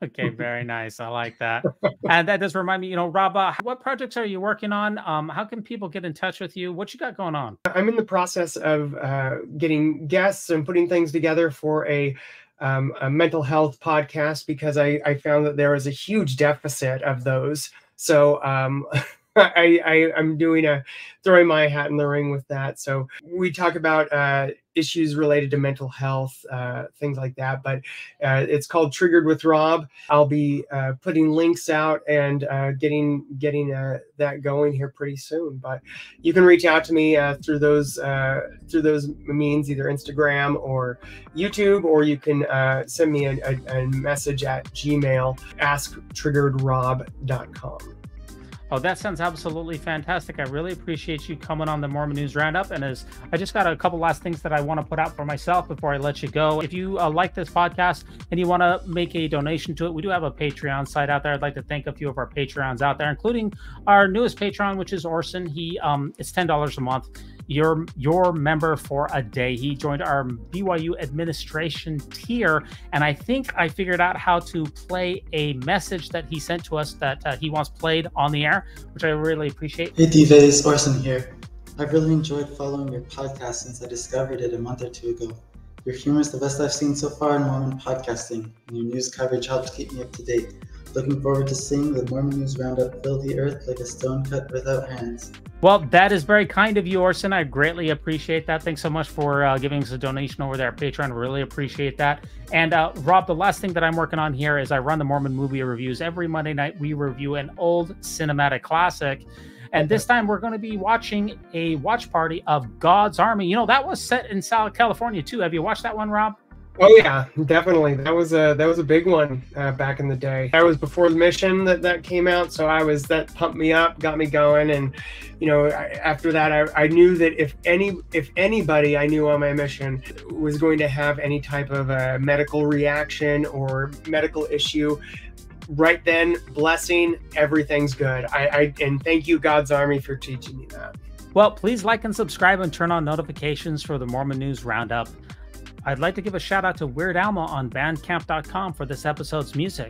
Okay, very nice. I like that. And that does remind me, you know, Rob, what projects are you working on? How can people get in touch with you? What you got going on? I'm in the process of getting guests and putting things together for a mental health podcast, because I found that there is a huge deficit of those. So I'm throwing my hat in the ring with that. So we talk about issues related to mental health, things like that. But it's called Triggered with Rob. I'll be putting links out and getting that going here pretty soon. But you can reach out to me through those means, either Instagram or YouTube, or you can send me a message at Gmail, asktriggeredrob.com. Oh, that sounds absolutely fantastic. I really appreciate you coming on the Mormon News Roundup. And as I just got a couple last things that I want to put out for myself before I let you go. If you like this podcast and you want to make a donation to it, we do have a Patreon site out there. I'd like to thank a few of our Patreons out there, including our newest Patreon, which is Orson. It's $10 a month. Your member for a day. He joined our BYU administration tier, and I think I figured out how to play a message that he sent to us that he wants played on the air, which I really appreciate. Hey Dives, Orson here. I've really enjoyed following your podcast since I discovered it a month or two ago. Your humor is the best I've seen so far in Mormon podcasting, and your news coverage helps keep me up to date. Looking forward to seeing the Mormon News Roundup fill the earth like a stone cut without hands. Well, that is very kind of you, Orson. I greatly appreciate that. Thanks so much for giving us a donation over there at Patreon. Really appreciate that. And Rob, the last thing that I'm working on here is I run the Mormon movie reviews. Every Monday night, we review an old cinematic classic. And this time we're going to be watching a watch party of God's Army. You know, that was set in South California too. Have you watched that one, Rob? Oh yeah, definitely. That was a big one back in the day. I was before the mission that came out, so that pumped me up, got me going, and you know, after that, I knew that if anybody I knew on my mission was going to have any type of a medical reaction or medical issue, right then, blessing, everything's good. And thank you, God's Army, for teaching me that. Well, please like and subscribe and turn on notifications for the Mormon News Roundup. I'd like to give a shout out to Weird Alma on bandcamp.com for this episode's music.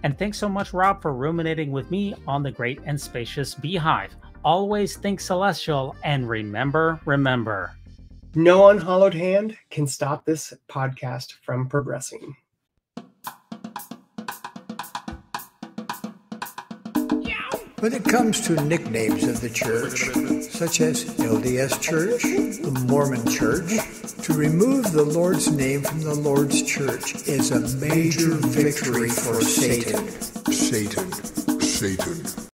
And thanks so much, Rob, for ruminating with me on the great and spacious beehive. Always think celestial, and remember, no unhallowed hand can stop this podcast from progressing. When it comes to nicknames of the church, such as LDS Church, the Mormon Church, to remove the Lord's name from the Lord's church is a major victory for Satan. Satan.